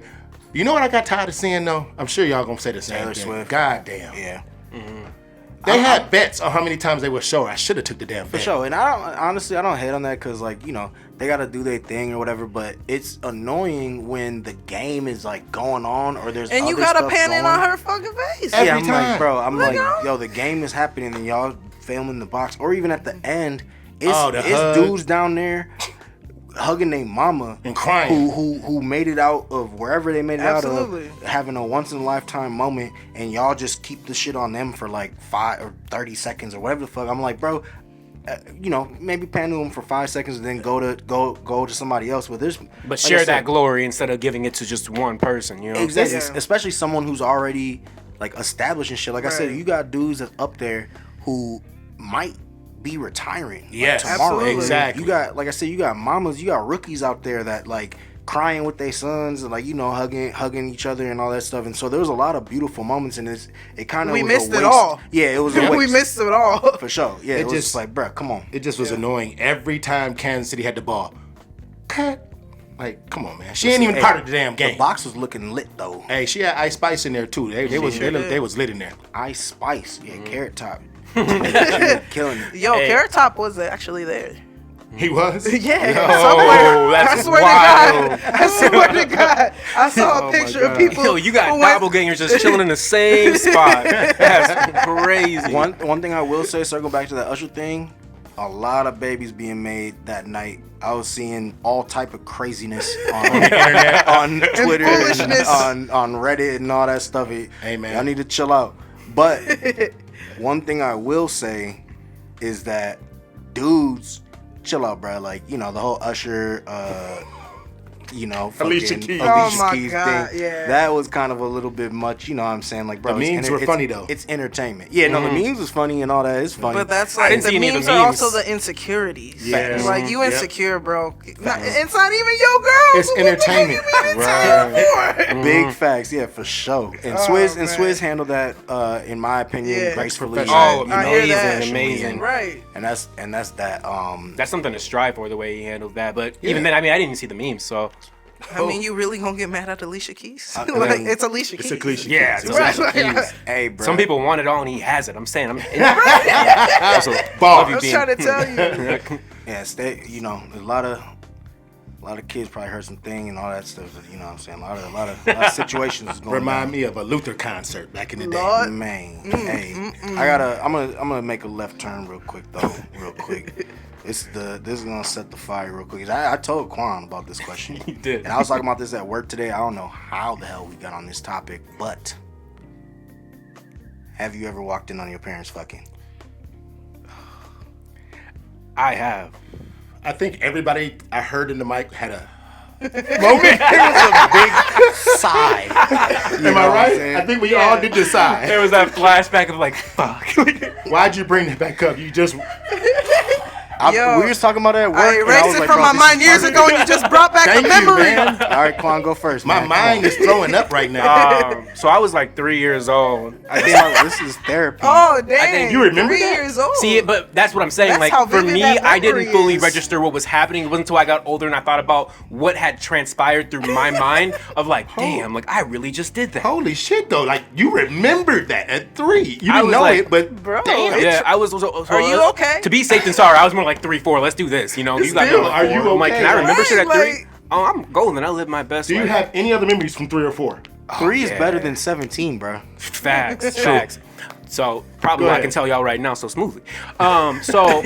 you know what I got tired of seeing though? I'm sure y'all gonna say the same Taylor thing. Swift. God damn. Yeah. They had bets on how many times they would show. I should have took the damn bet. For sure, and I don't hate on that because like they gotta do their thing or whatever. But it's annoying when the game is like going on or there's And you other gotta stuff pan in going. on her fucking face. Every Yeah, I'm time. like, bro, I'm like, Nigga. yo, the game is happening and y'all filming the box, or even at the end, it's, Oh, the it's hug. dudes down there hugging their mama And crying. who made it out of wherever they made it Absolutely. out of, having a once in a lifetime moment, and y'all just keep the shit on them for like 5 or 30 seconds or whatever the fuck. I'm like, bro, maybe pan to them for 5 seconds and then go to somebody else. But there's But like share I said, that glory instead of giving it to just one person, you know? Exactly, Yeah. especially someone who's already like established and shit. Like I said, Right. you got dudes that's up there who might be retiring. Yes, tomorrow. absolutely. Exactly. You got, like I said, you got mamas, you got rookies out there that like crying with their sons and like, you know, hugging each other and all that stuff. And so there was a lot of beautiful moments in this. It kind of We was missed a it waste. all. Yeah, it was a waste. We missed it all. for sure. Yeah, it was just- just like, bruh, come on. It just was annoying every time Kansas City had the ball. Cut. Like, come on, man. She ain't even Hey, part of the damn The game. box was looking lit though. Hey, she had Ice Spice in there too. They was lit in there. Ice Spice, yeah, Carrot Top, killing it. Yo, Carrot Top was actually there. He was. Yeah, Yo, somewhere. that's I swear wild. to God. I swear to God. I saw a picture of people. Yo, you got who went- doppelgangers just chilling in the same spot. That's crazy. One thing I will say, circle back to that Usher thing, a lot of babies being made that night. I was seeing all type of craziness on the internet, on Twitter, foolishness. and on Reddit and all that stuff. Hey, man. I need to chill out. But one thing I will say is that dudes, chill out, bro. Like, you know, the whole Usher, you know, Alicia fucking Keys. Oh my Keys God, thing. yeah. That was kind of a little bit much, you know what I'm saying? Like, bro, The it's memes were funny, though. It's entertainment. Yeah, no, the memes was funny and all that. It's funny. But that's I like didn't the see any of memes the are memes. also the insecurities. Yeah. Like you Yep. insecure, bro. It's not even your girl. It's entertainment. Right. Big facts, yeah, for sure. And Oh, Swizz man. handled that, in my opinion, Yeah. gracefully. Professional. Oh, I hear that. amazing. Right. And that's that. That's something to strive for, the way he handled that. But even then, I mean, I didn't even see the memes, so. I mean, you really gonna get mad at Alicia Keys? I Like mean, it's Alicia Keys. It's a cliche. Yeah, it's Right. Alicia Keys. Hey, bro. Some people want it all, and he has it. I'm saying, I'm. So, Bars. I was trying to tell you. yeah, you know, a lot of kids probably heard some thing and all that stuff. You know what I'm saying? A lot of situations is going Remind down. me of a Luther concert back in the day. Lord. Man, hey, I'm gonna make a left turn real quick though, real quick. This is gonna set the fire real quick. I told Quan about this question. You did. And I was talking about this at work today. I don't know how the hell we got on this topic, but have you ever walked in on your parents fucking? I have. I think everybody I heard in the mic had a Moment. It was a big sigh. Am I right? I think we all did decide. There was that flashback of like, fuck. Why'd you bring that back up? You just Yo, we was talking about that at work. I and erased was it like, from bro, my this mind is years perfect. ago, and you just brought back thank the you, memory. man. All right, Quan, go first. My man. mind is throwing up right now. So I was like 3 years old. I think this is therapy. Oh damn! think you remember 3 that? years old. See, but that's what I'm saying. That's Like how for vivid me, that I didn't memory fully is. register what was happening. It wasn't until I got older and I thought about what had transpired through my mind of like, damn, like I really just did that. Holy shit, though! Like you remembered that at 3. You I didn't was know like, it, but bro, damn. Yeah, I was. Are you okay? To be safe than sorry, I was more like 3, 4. Let's do this. You know, you got Still, me. are you I'm like, okay? can I remember shit at Right, 3? Oh, I'm golden. I live my best Do you life. have any other memories from 3 or 4? 3 is yeah. better than 17, bro. Facts, facts. So probably Go I ahead. can tell y'all right now so smoothly. So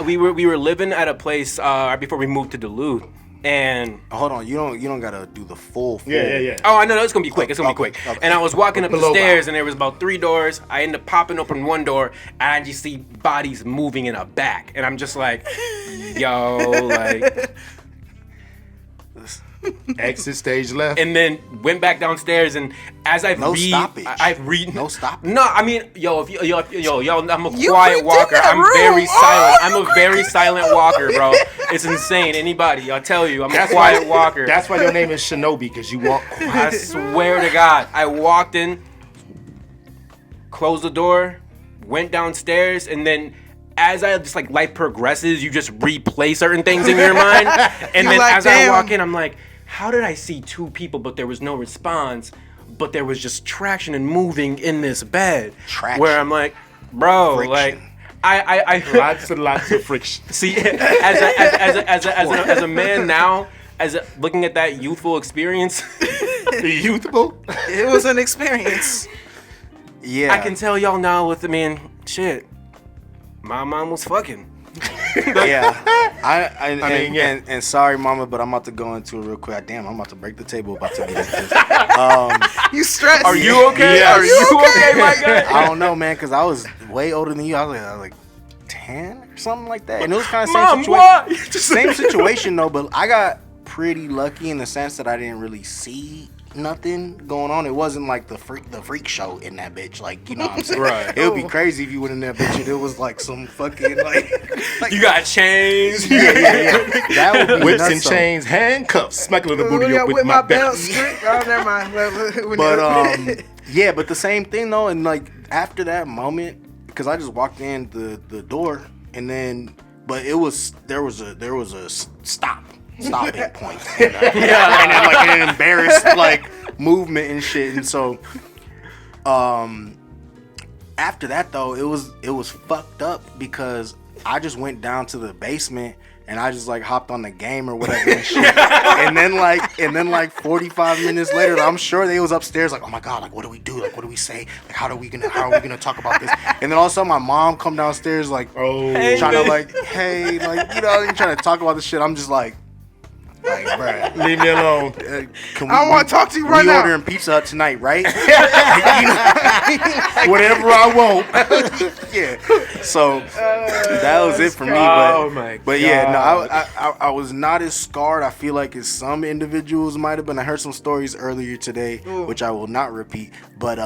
we were living at a place right before we moved to Duluth, and Hold on, you don't gotta do the full. Yeah. oh, I know it's gonna be quick. It's gonna be quick. Okay. And I was walking up the Below stairs, bow. and there was about 3 doors. I ended up popping open one door, and I just see bodies moving in a back, and I'm just like, yo, like. Exit stage left. And then went back downstairs, and as I No stoppage. No stoppage. No, I mean, yo, if yo, I'm a You quiet freaked walker. in that I'm room. very Oh, silent. I'm you a very silent walker, bro. It's insane. Anybody, I'll tell you, I'm a quiet walker. That's why your name is Shinobi, because you walk I quiet. swear to God, I walked in, closed the door, went downstairs, and then. As I just like life progresses, you just replay certain things in your mind, and You then like, as I damn. walk in, I'm like, how did I see 2 people, but there was no response, but there was just traction and moving in this bed, Traction. where I'm like, bro, Friction. like, I Lots and lots of friction. see as a man now, looking at that youthful experience, Youthful. It was an experience. Yeah. I can tell y'all now with shit, my mom was fucking. Yeah. I mean, yeah. And sorry, mama, but I'm about to go into it real quick. Damn, I'm about to break the table. About to get into this. You stressed. Are you okay? Yes. Are you okay, my guy? I don't know, man, because I was way older than you. I was like 10 or something like that. And it was kind of Mom, same situation. what? Same situation though, but I got pretty lucky in the sense that I didn't really see nothing going on. It wasn't like the freak show in that bitch. Like, you know what I'm saying? Right. It would be crazy if you went in that bitch and it was like some fucking like You got chains. yeah. That would be Whips nuts, and though. chains, handcuffs, smack a little booty up with my my belt belt. strict. Oh, never mind. But yeah, but the same thing though, and like after that moment, because I just walked in the door, and then but there was a stopping point, and then like an embarrassed like movement and shit, and so after that though, it was fucked up because I just went down to the basement. And I just like hopped on the game or whatever and shit. and then like 45 minutes later, I'm sure they was upstairs like, oh my god, like what do we do? Like what do we say? Like how are we gonna talk about this? And then all of a sudden my mom come downstairs like, trying to like, hey, like you know, trying to talk about this shit. I'm just like, bruh, Leave me alone. I want to talk to you right now. We ordering Pizza Hut tonight, right? Whatever I want. Yeah. So that was it for me. Oh my but yeah, no, I was not as scarred. I feel like as some individuals might have been. I heard some stories earlier today, which I will not repeat. But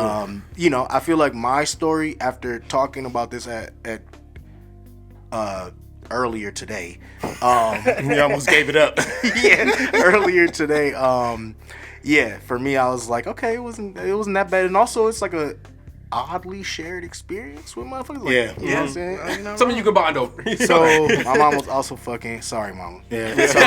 you know, I feel like my story after talking about this at earlier today. You almost gave it up. Yeah, earlier today. Yeah, for me, I was like, okay, it wasn't that bad, and also it's like a oddly shared experience with motherfuckers. Like, Yeah. you know what I'm saying. Something you can bond over. So my mom was also fucking. Sorry, mama. Yeah. So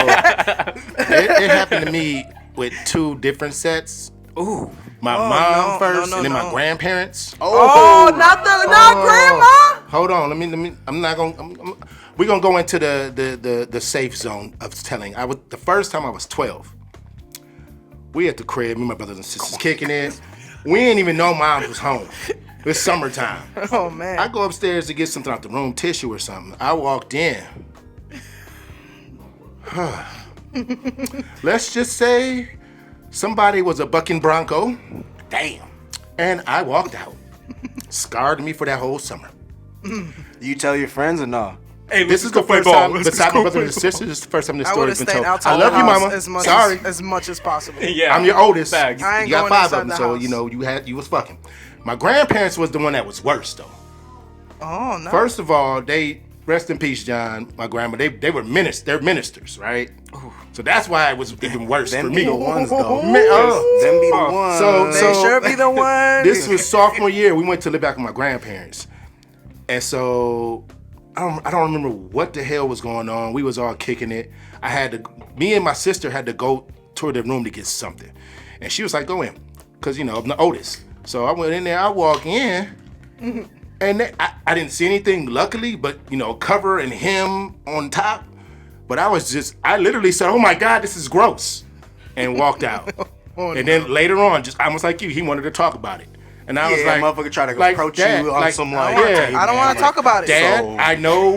it happened to me with two different sets. Ooh. My Oh, mom no, first, no, and then no. my grandparents. Oh, not grandma. Hold on. Let me. I'm not gonna. We're gonna go into the safe zone of telling. The first time I was 12. We at the crib, me and my brothers and sisters kicking it. We didn't even know mom was home. It's summertime. Oh man. I go upstairs to get something out the room, tissue or something. I walked in. Let's just say somebody was a bucking bronco. Damn. And I walked out. Scarred me for that whole summer. You tell your friends or no? Hey, This is the first time, besides my brothers and sisters, this is the first time this I would story's have been stayed told. outside I love the you, house mama. Sorry. as much as possible. Yeah. I'm your oldest. Facts. I ain't You got going 5 inside of them, the so house. you know you was fucking. My grandparents was the one that was worse though. Oh no. First of all, they rest in peace, John. My grandma, they were they're ministers, right? So that's why it was even worse Them for be me. the ones though. Them be the ones. They sure be the one. This was sophomore year. We went to live back with my grandparents, and so I don't remember what the hell was going on. We was all kicking it. Me and my sister had to go to the room to get something, and she was like, "Go in," because you know I'm the oldest. So I went in there. I walk in, and I didn't see anything, luckily, but you know, cover and him on top. But I literally said, "Oh my God, this is gross," and walked out. And then later on, just almost like you, he wanted to talk about it. And I was like, motherfucker try to like, approach Dad, you on like, some I like, don't wanna- hey, I don't man, want to talk about it. Dad, So- I know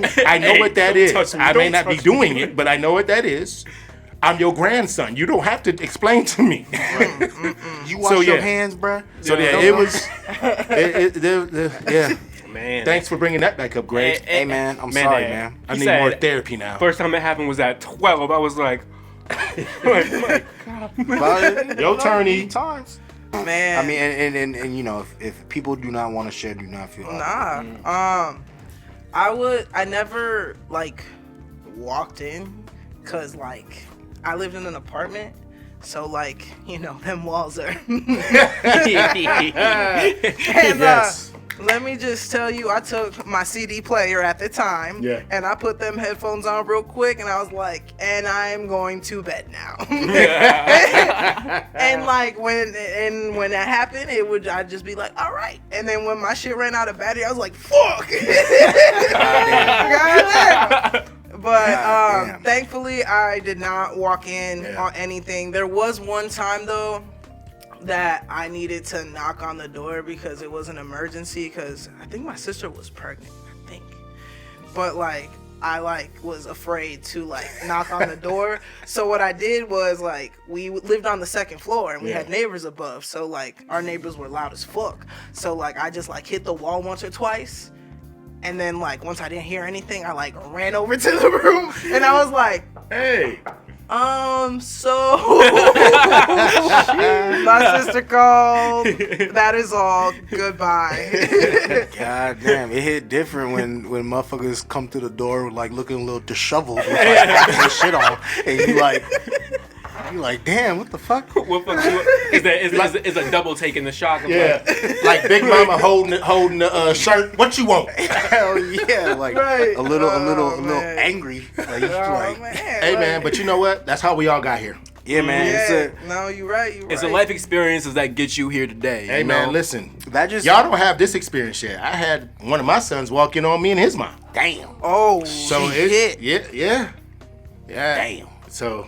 what that don't is. touch me, I may don't not be touch doing it, but I know what that is. I'm your grandson. You don't have to explain to me. You wash So, your yeah. hands, bruh. So yeah, it was. Yeah. Man. Thanks for bringing that back up, Greg. Hey man, I'm sorry, eh, man. I he need said, more therapy now. First time it happened was at 12. I was like, Your turny. Times. Man. I mean, and you know, if people do not want to share, do not feel obligated. Nah. I never like walked in because like I lived in an apartment, so like you know them walls are. And, Yes. let me just tell you, I took my CD player at the time, Yeah. and I put them headphones on real quick, and I was like, and I'm going to bed now. And like when that happened, I'd just be like, all right. And then when my shit ran out of battery, I was like, fuck. Goddamn. But Goddamn. thankfully, I did not walk in on anything. There was one time though that I needed to knock on the door because it was an emergency because I think my sister was pregnant, I think. But like I like was afraid to like knock on the door. So what I did was like we lived on the second floor and we had neighbors above. So like our neighbors were loud as fuck. So like I just like hit the wall once or twice. And then like once I didn't hear anything, I like ran over to the room and I was like, Hey. So my sister called. That is all. Goodbye. God damn, it hit different when motherfuckers come through the door like looking a little disheveled with like half their shit on, and you like, damn, what the fuck? What fuck is a double taking the shock of Yeah, like Big Mama holding the shirt. What you want? Hell yeah, like Right. a little man. angry. Like, you like, Man, Hey like- man, but you know what? That's how we all got here. yeah, man. Yeah, no, you're right. You're It's right. the life experiences that get you here today. Hey you man, know? listen. That just Y'all don't have this experience yet. I had one of my sons walk in on me and his mom. damn. Oh, So shit. yeah. Damn. So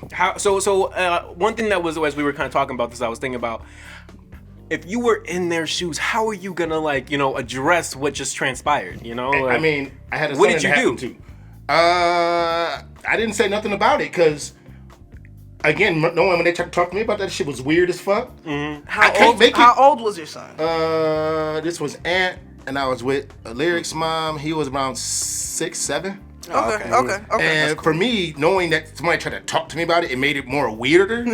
One thing that was, as we were kind of talking about this, I was thinking about, if you were in their shoes, how are you gonna address what just transpired? You know, I mean, I had a son what did that you happened do? to. I didn't say nothing about it because, again, knowing when they tried to talk to me about that shit was weird as fuck. How old was your son? This was Aunt, and I was with Lyric's mom. He was around 6, 7. Okay. And for me, knowing that somebody tried to talk to me about it, it made it more weirder.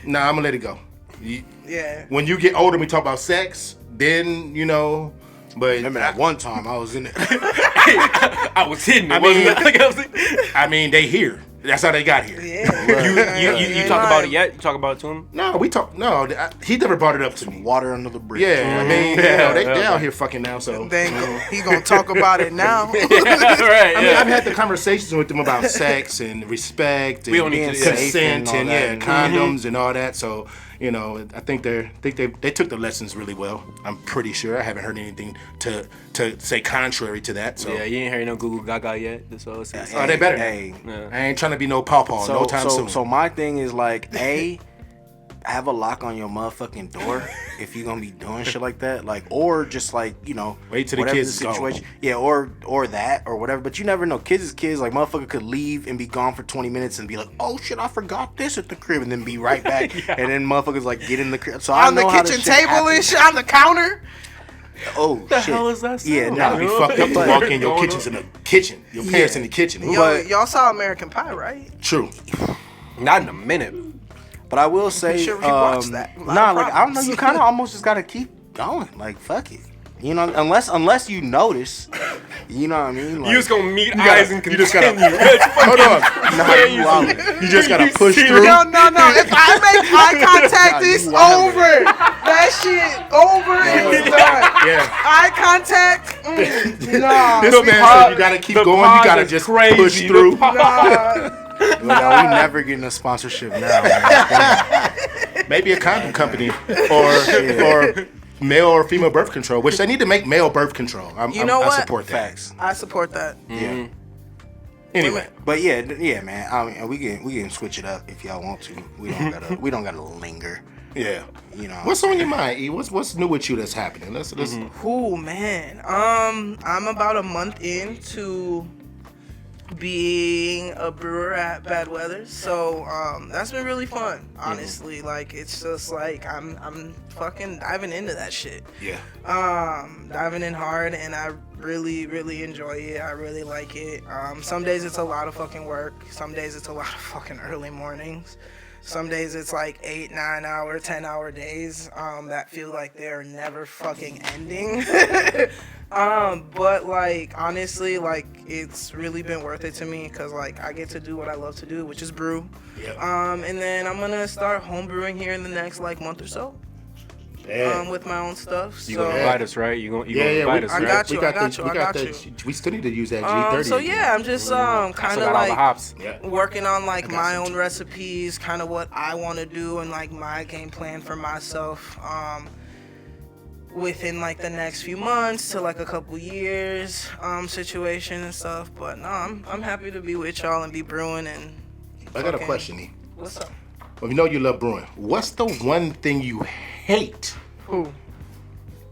Nah, I'm gonna let it go. Yeah. When you get older, we talk about sex. Then but Remember that one time I was in it. I was hitting it. I mean, they here. That's how they got here. Yeah. You talk about it yet? You talk about it to him? No, he never brought it up to me. Water under the bridge. Yeah, I mean, they out here fucking now, so. He gonna talk about it now. Right. I mean, I've had the conversations with them about sex and respect and We don't need to- consent and all and that. condoms and all that. So, I think they took the lessons really well. I'm pretty sure. I haven't heard anything to say contrary to that. So Yeah, you ain't heard no Google Gaga yet. So it's oh, they better. Hey. I ain't trying to be no pawpaw no time soon. So my thing is like, have a lock on your motherfucking door if you're gonna be doing shit like that, like, or just like, Wait till the whatever kids go. Yeah, or that or whatever. But you never know. Kids is kids. Like, motherfucker could leave and be gone for 20 minutes and be like, oh shit, I forgot this at the crib, and then be right back. And then motherfuckers like get in the crib. So I On the know how kitchen this shit table happens. and shit, on the counter. Oh the shit. hell is that? Yeah, sound? nah, It'd be fucked up to walk in. Your kitchen's in the kitchen. Your parents in the kitchen. Y'all saw American Pie, right? True. Not in a minute. But I will say, should rewatch that. A lot Nah, of like, I don't know. problems. You kind of almost just gotta keep going. Like, fuck it. Unless you notice. You know what I mean? Like, You just gonna meet eyes and you just gotta- continue. Hold on. nah, you out. You just gotta push see- through. No. If I make eye contact, Nah, it's you wild. over. That shit over. It's done. Yeah. Eye contact. Nah. This man said you gotta keep going. You gotta is just crazy. push through. Nah. We never getting a sponsorship now. Man. Maybe a condom company or male or female birth control, which they need to make male birth control. You know I what? support that. Facts. I support that. Yeah. Anyway, But yeah, man. I mean, we can switch it up if y'all want to. We don't gotta linger. yeah. You know. What's on your mind, E? What's new with you that's happening? Let's Ooh, man. I'm about a month into being a brewer at Bad Weather, so that's been really fun, honestly. Like, it's just like I'm fucking diving into that shit. Yeah. Diving in hard, and I really enjoy it. I really like it. Some days it's a lot of fucking work. Some days it's a lot of fucking early mornings. Some days it's like 8, 9 hour, 10 hour days that feel like they're never fucking ending. But like, honestly, like, it's really been worth it to me because like I get to do what I love to do, which is brew. Yeah. And then I'm gonna start home brewing here in the next like month or so. Yeah. With my own stuff. You So gonna invite us, right? You gonna Yeah, invite us, I right? got you. We got the- the. We still need to use that G30. so yeah, I'm just kind Still of got all the like hops. Yeah. working on like got my some own too. recipes, kind of what I want to do and like my game plan for myself within like the next few months to like a couple years situation and stuff. But no, I'm happy to be with y'all and be brewing. And I got a fucking- question, E. What's up? Well, you know you love brewing. What's the one thing you hate Who?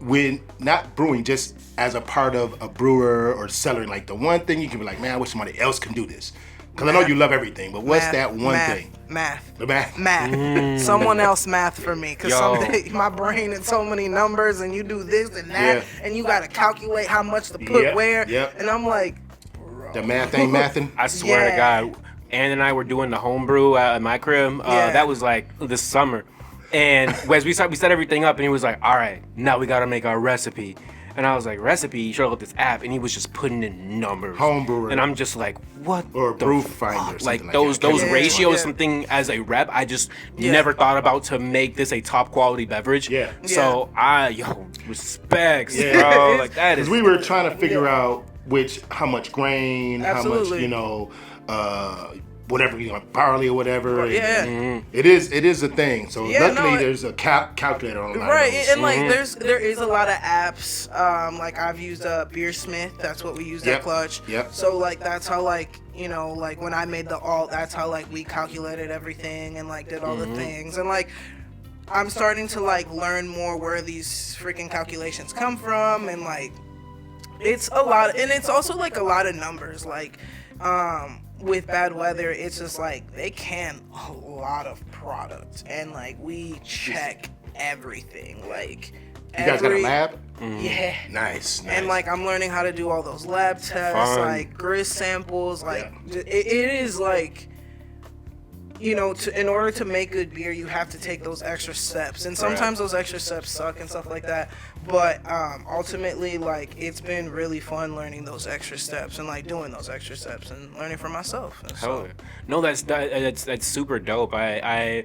when not brewing, just as a part of a brewer or cellaring? Like the one thing you can be like, man, I wish somebody else can do this. Because I know you love everything, but what's that one thing? Math. The math. Math. Someone else math for me. Because Yo. someday my brain is so many numbers and you do this and that. Yeah. And you got to calculate how much to put Yep, where. yep. And I'm like, The math ain't mathing. I swear to Yeah. God, Ann and I were doing the homebrew at my crib. That was like this summer. And as we set everything up, and he was like, all right, now we got to make our recipe. And I was like, recipe? He showed up this app, and he was just putting in numbers. Homebrewer. And I'm just like, what? Or brew finder. Like those ratios, something as a rep, I just never thought about to make this a top quality beverage. Yeah. So respects, bro. Like that is. Because we were trying to figure out how much grain, Absolutely. how much, whatever, barley or whatever. Yeah. And it is a thing. So luckily there's a calculator online. Right, and like there is a lot of apps. Like I've used Beersmith. That's what we used at Clutch. Yep. So like that's how like like when I made the alt, that's how like we calculated everything and like did all the things and like. I'm starting to like learn more where these freaking calculations come from and like it's a lot, and it's also like a lot of numbers like with bad weather, it's just like they can a lot of product and like we check everything like you guys got a lab? Yeah. Nice. And like I'm learning how to do all those lab tests, like grist samples, like it is like in order to make good beer, you have to take those extra steps, and sometimes those extra steps suck and stuff like that. But ultimately, like it's been really fun learning those extra steps and like doing those extra steps and learning for myself. And so, no, that's super dope. I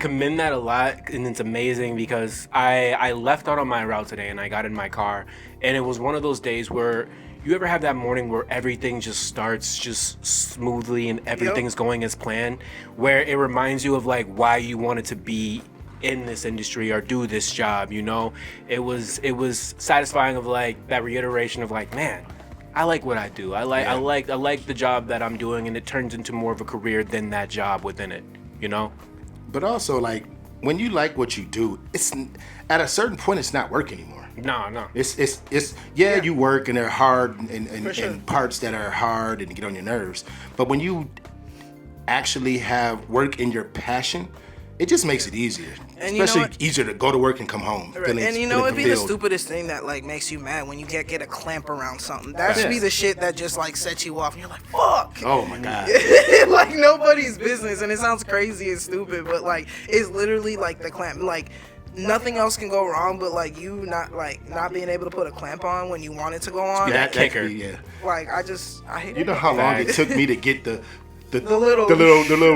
commend that a lot, and it's amazing because I left out on my route today and I got in my car, and it was one of those days where. You ever have that morning where everything just starts just smoothly and everything's going as planned, where it reminds you of like why you wanted to be in this industry or do this job, It was satisfying of like that reiteration of like, man, I like what I do. I like the job that I'm doing, and it turns into more of a career than that job within it, But also like when you like what you do, it's at a certain point it's not work anymore. No. It's you work and they're hard and parts that are hard and get on your nerves. But when you actually have work in your passion, it just makes it easier. And especially easier to go to work and come home. Right. And it'd be the stupidest thing that like makes you mad when you get a clamp around something. That should be the shit that just like sets you off and you're like, fuck. Oh my God. Like nobody's business, and it sounds crazy and stupid, but like it's literally like the clamp. Like nothing else can go wrong, but like you not being able to put a clamp on when you want it to go on. That kicker. Like I hate it. You know how long it took me to get the little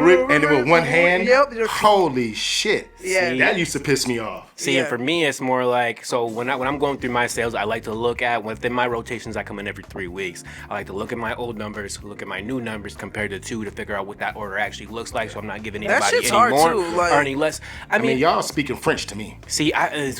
rip and it with one hand. Yep. Holy shit. Yeah. See, that used to piss me off. See, and for me, it's more like, so when I'm going through my sales, I like to look at, within my rotations, I come in every 3 weeks. I like to look at my old numbers, look at my new numbers, compare the two to figure out what that order actually looks like, so I'm not giving anybody any more or any less. I mean, y'all speaking French to me. See, I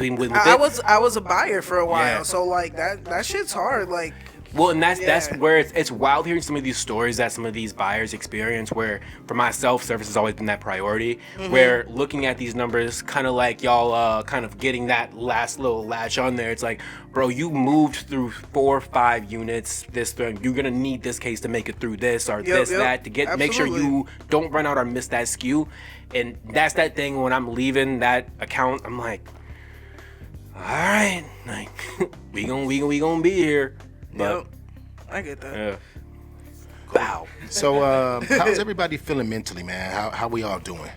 was a buyer for a while, so like that shit's hard, like. Well, and that's where it's wild hearing some of these stories that some of these buyers experience, where for myself, service has always been that priority, where looking at these numbers, kind of like y'all kind of getting that last little latch on there, it's like, bro, you moved through 4 or 5 units, you're going to need this case to make it through this or that to make sure you don't run out or miss that SKU. And that's that thing when I'm leaving that account, I'm like, all right, like, we gonna be here. But, I get that. Yeah. Wow. So, how's everybody feeling mentally, man? How we all doing?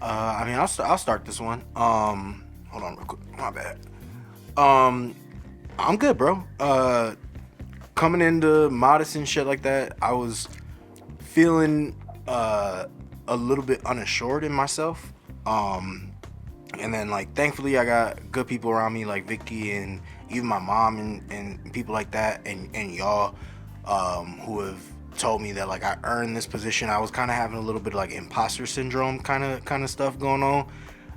I mean, I'll start this one. Hold on real quick. My bad. I'm good, bro. Coming into Modest and shit like that, I was feeling a little bit unassured in myself. And then, like, thankfully, I got good people around me, like Vicky and even my mom and people like that, and y'all who have told me that, like, I earned this position. I was kind of having a little bit of, like, imposter syndrome kind of stuff going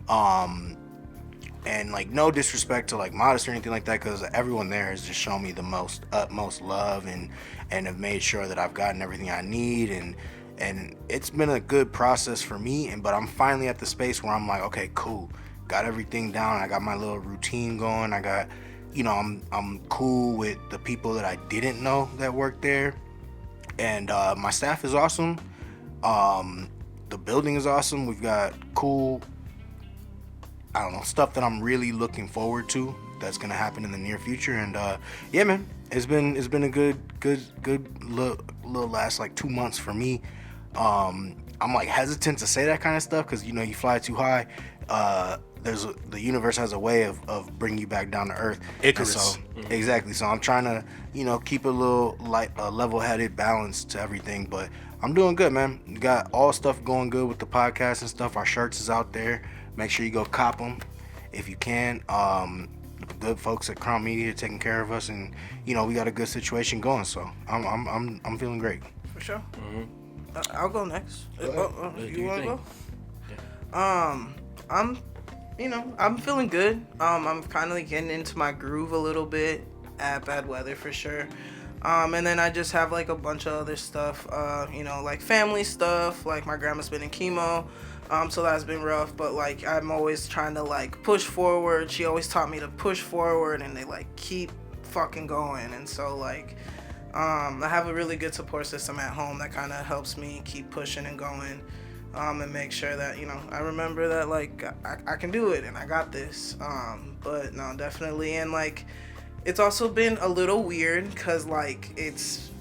on. And, like, no disrespect to, like, Modest or anything like that, because everyone there has just shown me the utmost love and have made sure that I've gotten everything I need, and it's been a good process for me. But I'm finally at the space where I'm like, okay, cool, got everything down. I got my little routine going. I got, I'm cool with the people that I didn't know that worked there, and my staff is awesome. The building is awesome. We've got cool, stuff that I'm really looking forward to that's gonna happen in the near future. And yeah, man, it's been a good little last like 2 months for me. I'm like hesitant to say that kind of stuff because you fly too high. The universe has a way of bringing you back down to earth. Icarus. So, exactly. So I'm trying to keep a little level-headed balance to everything, but I'm doing good, man. We got all stuff going good with the podcast and stuff. Our shirts is out there. Make sure you go cop them if you can. The good folks at CRWN Media are taking care of us, and we got a good situation going. So I'm feeling great. For sure. I'll go next. You want to go? Yeah. I'm feeling good. I'm finally getting into my groove a little bit at bad weather for sure. And then I just have like a bunch of other stuff, like family stuff. Like my grandma's been in chemo, so that's been rough. But like I'm always trying to like push forward. She always taught me to push forward, and they like keep fucking going. And so like I have a really good support system at home that kind of helps me keep pushing and going, and make sure that I remember that like I can do it and I got this. But no, definitely, and like. It's also been a little weird because, like, it's,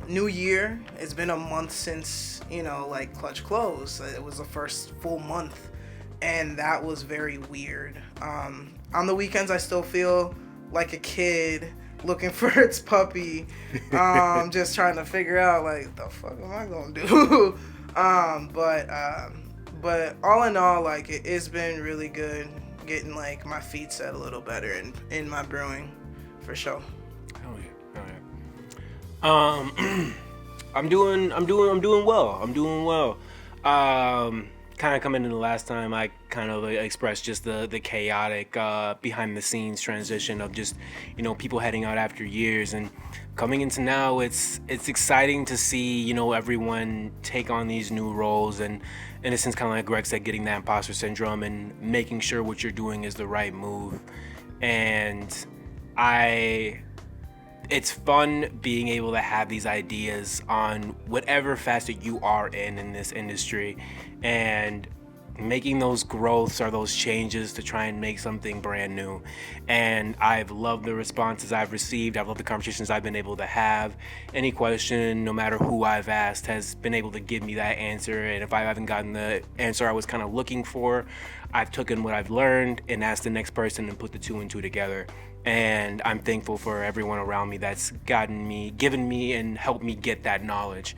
New Year. It's been a month since, like, Clutch closed. It was the first full month, and that was very weird. On the weekends, I still feel like a kid looking for its puppy, just trying to figure out, like, the fuck am I going to do? But all in all, like, it's been really good getting, like, my feet set a little better in my brewing. For sure. Hell yeah. I'm doing well. Kind of coming in the last time, I kind of expressed just the chaotic behind the scenes transition of just people heading out after years, and coming into now, it's exciting to see everyone take on these new roles, and in a sense, kind of like Greg said, getting that imposter syndrome and making sure what you're doing is the right move. And it's fun being able to have these ideas on whatever facet you are in this industry, and making those growths or those changes to try and make something brand new. And I've loved the responses I've received. I've loved the conversations I've been able to have. Any question, no matter who I've asked, has been able to give me that answer. And if I haven't gotten the answer I was kind of looking for, I've taken what I've learned and asked the next person and put the two and two together. And I'm thankful for everyone around me that's given me and helped me get that knowledge.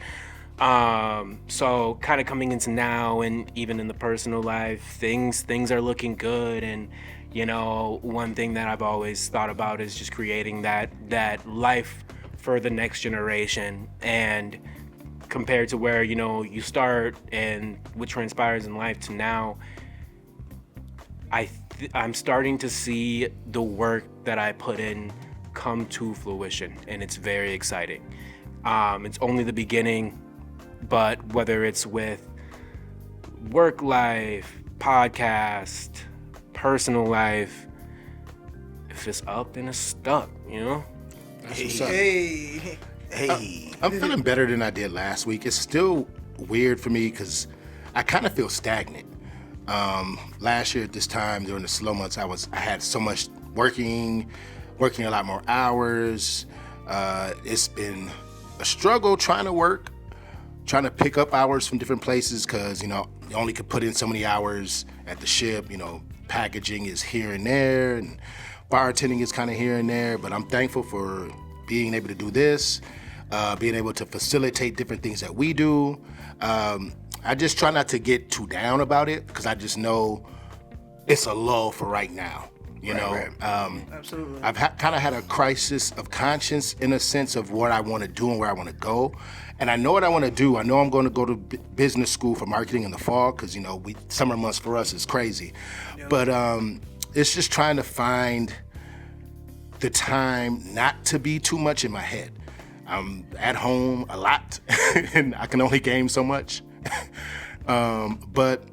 So kind of coming into now, and even in the personal life, things are looking good. And one thing that I've always thought about is just creating that life for the next generation. And compared to where you start and what transpires in life to now, I'm starting to see the work that I put in come to fruition, and it's very exciting. It's only the beginning, but whether it's with work life, podcast, personal life, if it's up, then it's stuck, That's what's up. Hey. I'm feeling better than I did last week. It's still weird for me because I kind of feel stagnant. Last year at this time during the slow months, I had so much working a lot more hours. It's been a struggle trying to pick up hours from different places because you only could put in so many hours at the ship. Packaging is here and there, and bartending is kind of here and there. But I'm thankful for being able to do this, being able to facilitate different things that we do. I just try not to get too down about it because I just know it's a lull for right now. Right. Absolutely. I've kind of had a crisis of conscience in a sense of what I want to do and where I want to go. And I know what I want to do. I know I'm going to go to business school for marketing in the fall because, summer months for us is crazy. Yep. But it's just trying to find the time not to be too much in my head. I'm at home a lot and I can only game so much. But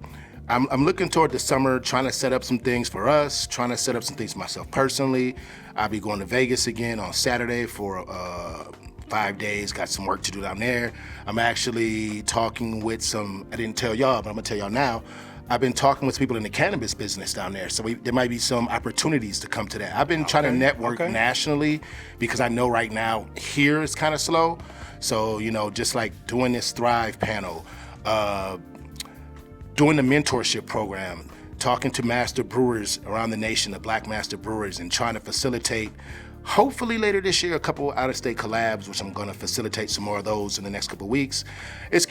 I'm looking toward the summer, trying to set up some things for us, trying to set up some things for myself personally. I'll be going to Vegas again on Saturday for 5 days. Got some work to do down there. I'm actually talking with I didn't tell y'all, but I'm gonna tell y'all now. I've been talking with people in the cannabis business down there, so there might be some opportunities to come to that. I've been trying to network nationally because I know right now here is kind of slow. So, you know, just like doing this Thrive panel, doing the mentorship program, talking to master brewers around the nation, the black master brewers, and trying to facilitate, hopefully later this year, a couple out-of-state collabs, which I'm going to facilitate some more of those in the next couple of weeks. It's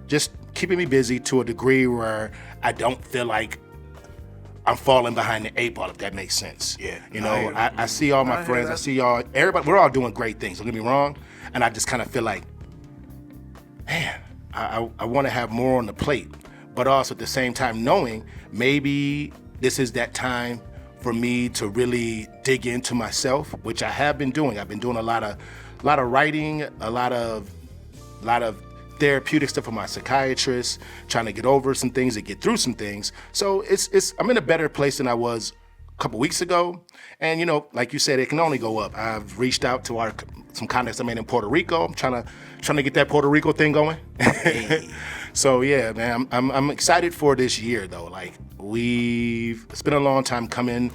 just keeping me busy to a degree where I don't feel like I'm falling behind the 8 ball, if that makes sense. Yeah. You know, I see all my friends, I see y'all, everybody, we're all doing great things, don't get me wrong. And I just kind of feel like, man, I want to have more on the plate, but also at the same time knowing maybe this is that time for me to really dig into myself, which I have been doing. I've been doing a lot of writing, a lot of therapeutic stuff with my psychiatrist, trying to get over some things and get through some things. So I'm in a better place than I was a couple weeks ago. And you know, like you said, it can only go up. I've reached out to some contacts I made in Puerto Rico. I'm trying to get that Puerto Rico thing going. So yeah, man, I'm excited for this year though. Like it's been a long time coming.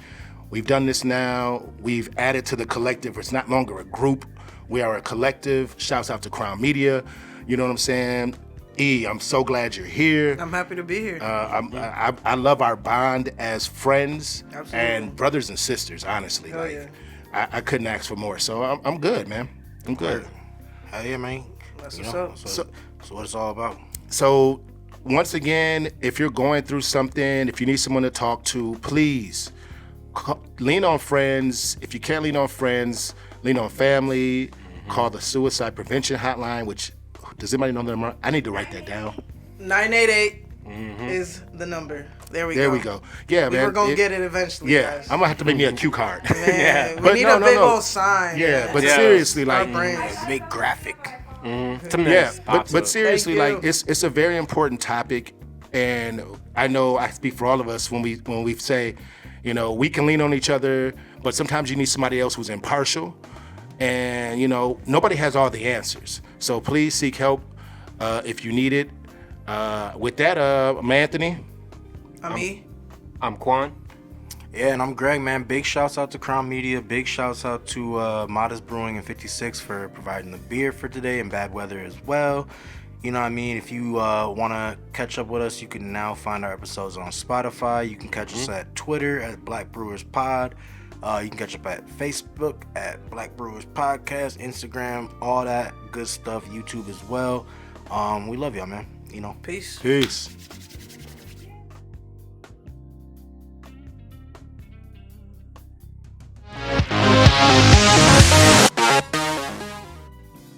We've done this now. We've added to the collective. It's not longer a group. We are a collective. Shouts out to CRWN Media. You know what I'm saying? I'm so glad you're here. I'm happy to be here. I love our bond as friends. Absolutely. And brothers and sisters, honestly. Hell yeah. I couldn't ask for more. So I'm good, man. I'm good. Hell yeah, man. That's what's up. So what it's all about. So once again, if you're going through something, if you need someone to talk to, please lean on friends. If you can't lean on friends, lean on family. Call the suicide prevention hotline, which, does anybody know the number? I need to write that down. 988 is the number. There we go. Yeah, man. We're going to get it eventually, Yeah, guys. I'm going to have to make me a cue card. Man, we need a big old sign. Yeah, but seriously, like, Big graphic. but seriously, Thank like, you. it's a very important topic, and I know I speak for all of us when we say, you know, we can lean on each other, but sometimes you need somebody else who's impartial, and you know, nobody has all the answers. So please seek help if you need it. With that, I'm Anthony. I'm E. I'm Quan. Yeah, and I'm Greg, man. Big shouts out to CRWN Media. Big shouts out to Modest Brewing and 56 for providing the beer for today and Bad Weather as well. You know what I mean? If you want to catch up with us, you can now find our episodes on Spotify. You can catch us at Twitter at Black Brewers Pod. You can catch up at Facebook at Black Brewers Podcast, Instagram, all that good stuff, YouTube as well. We love y'all, man. You know. Peace. Peace.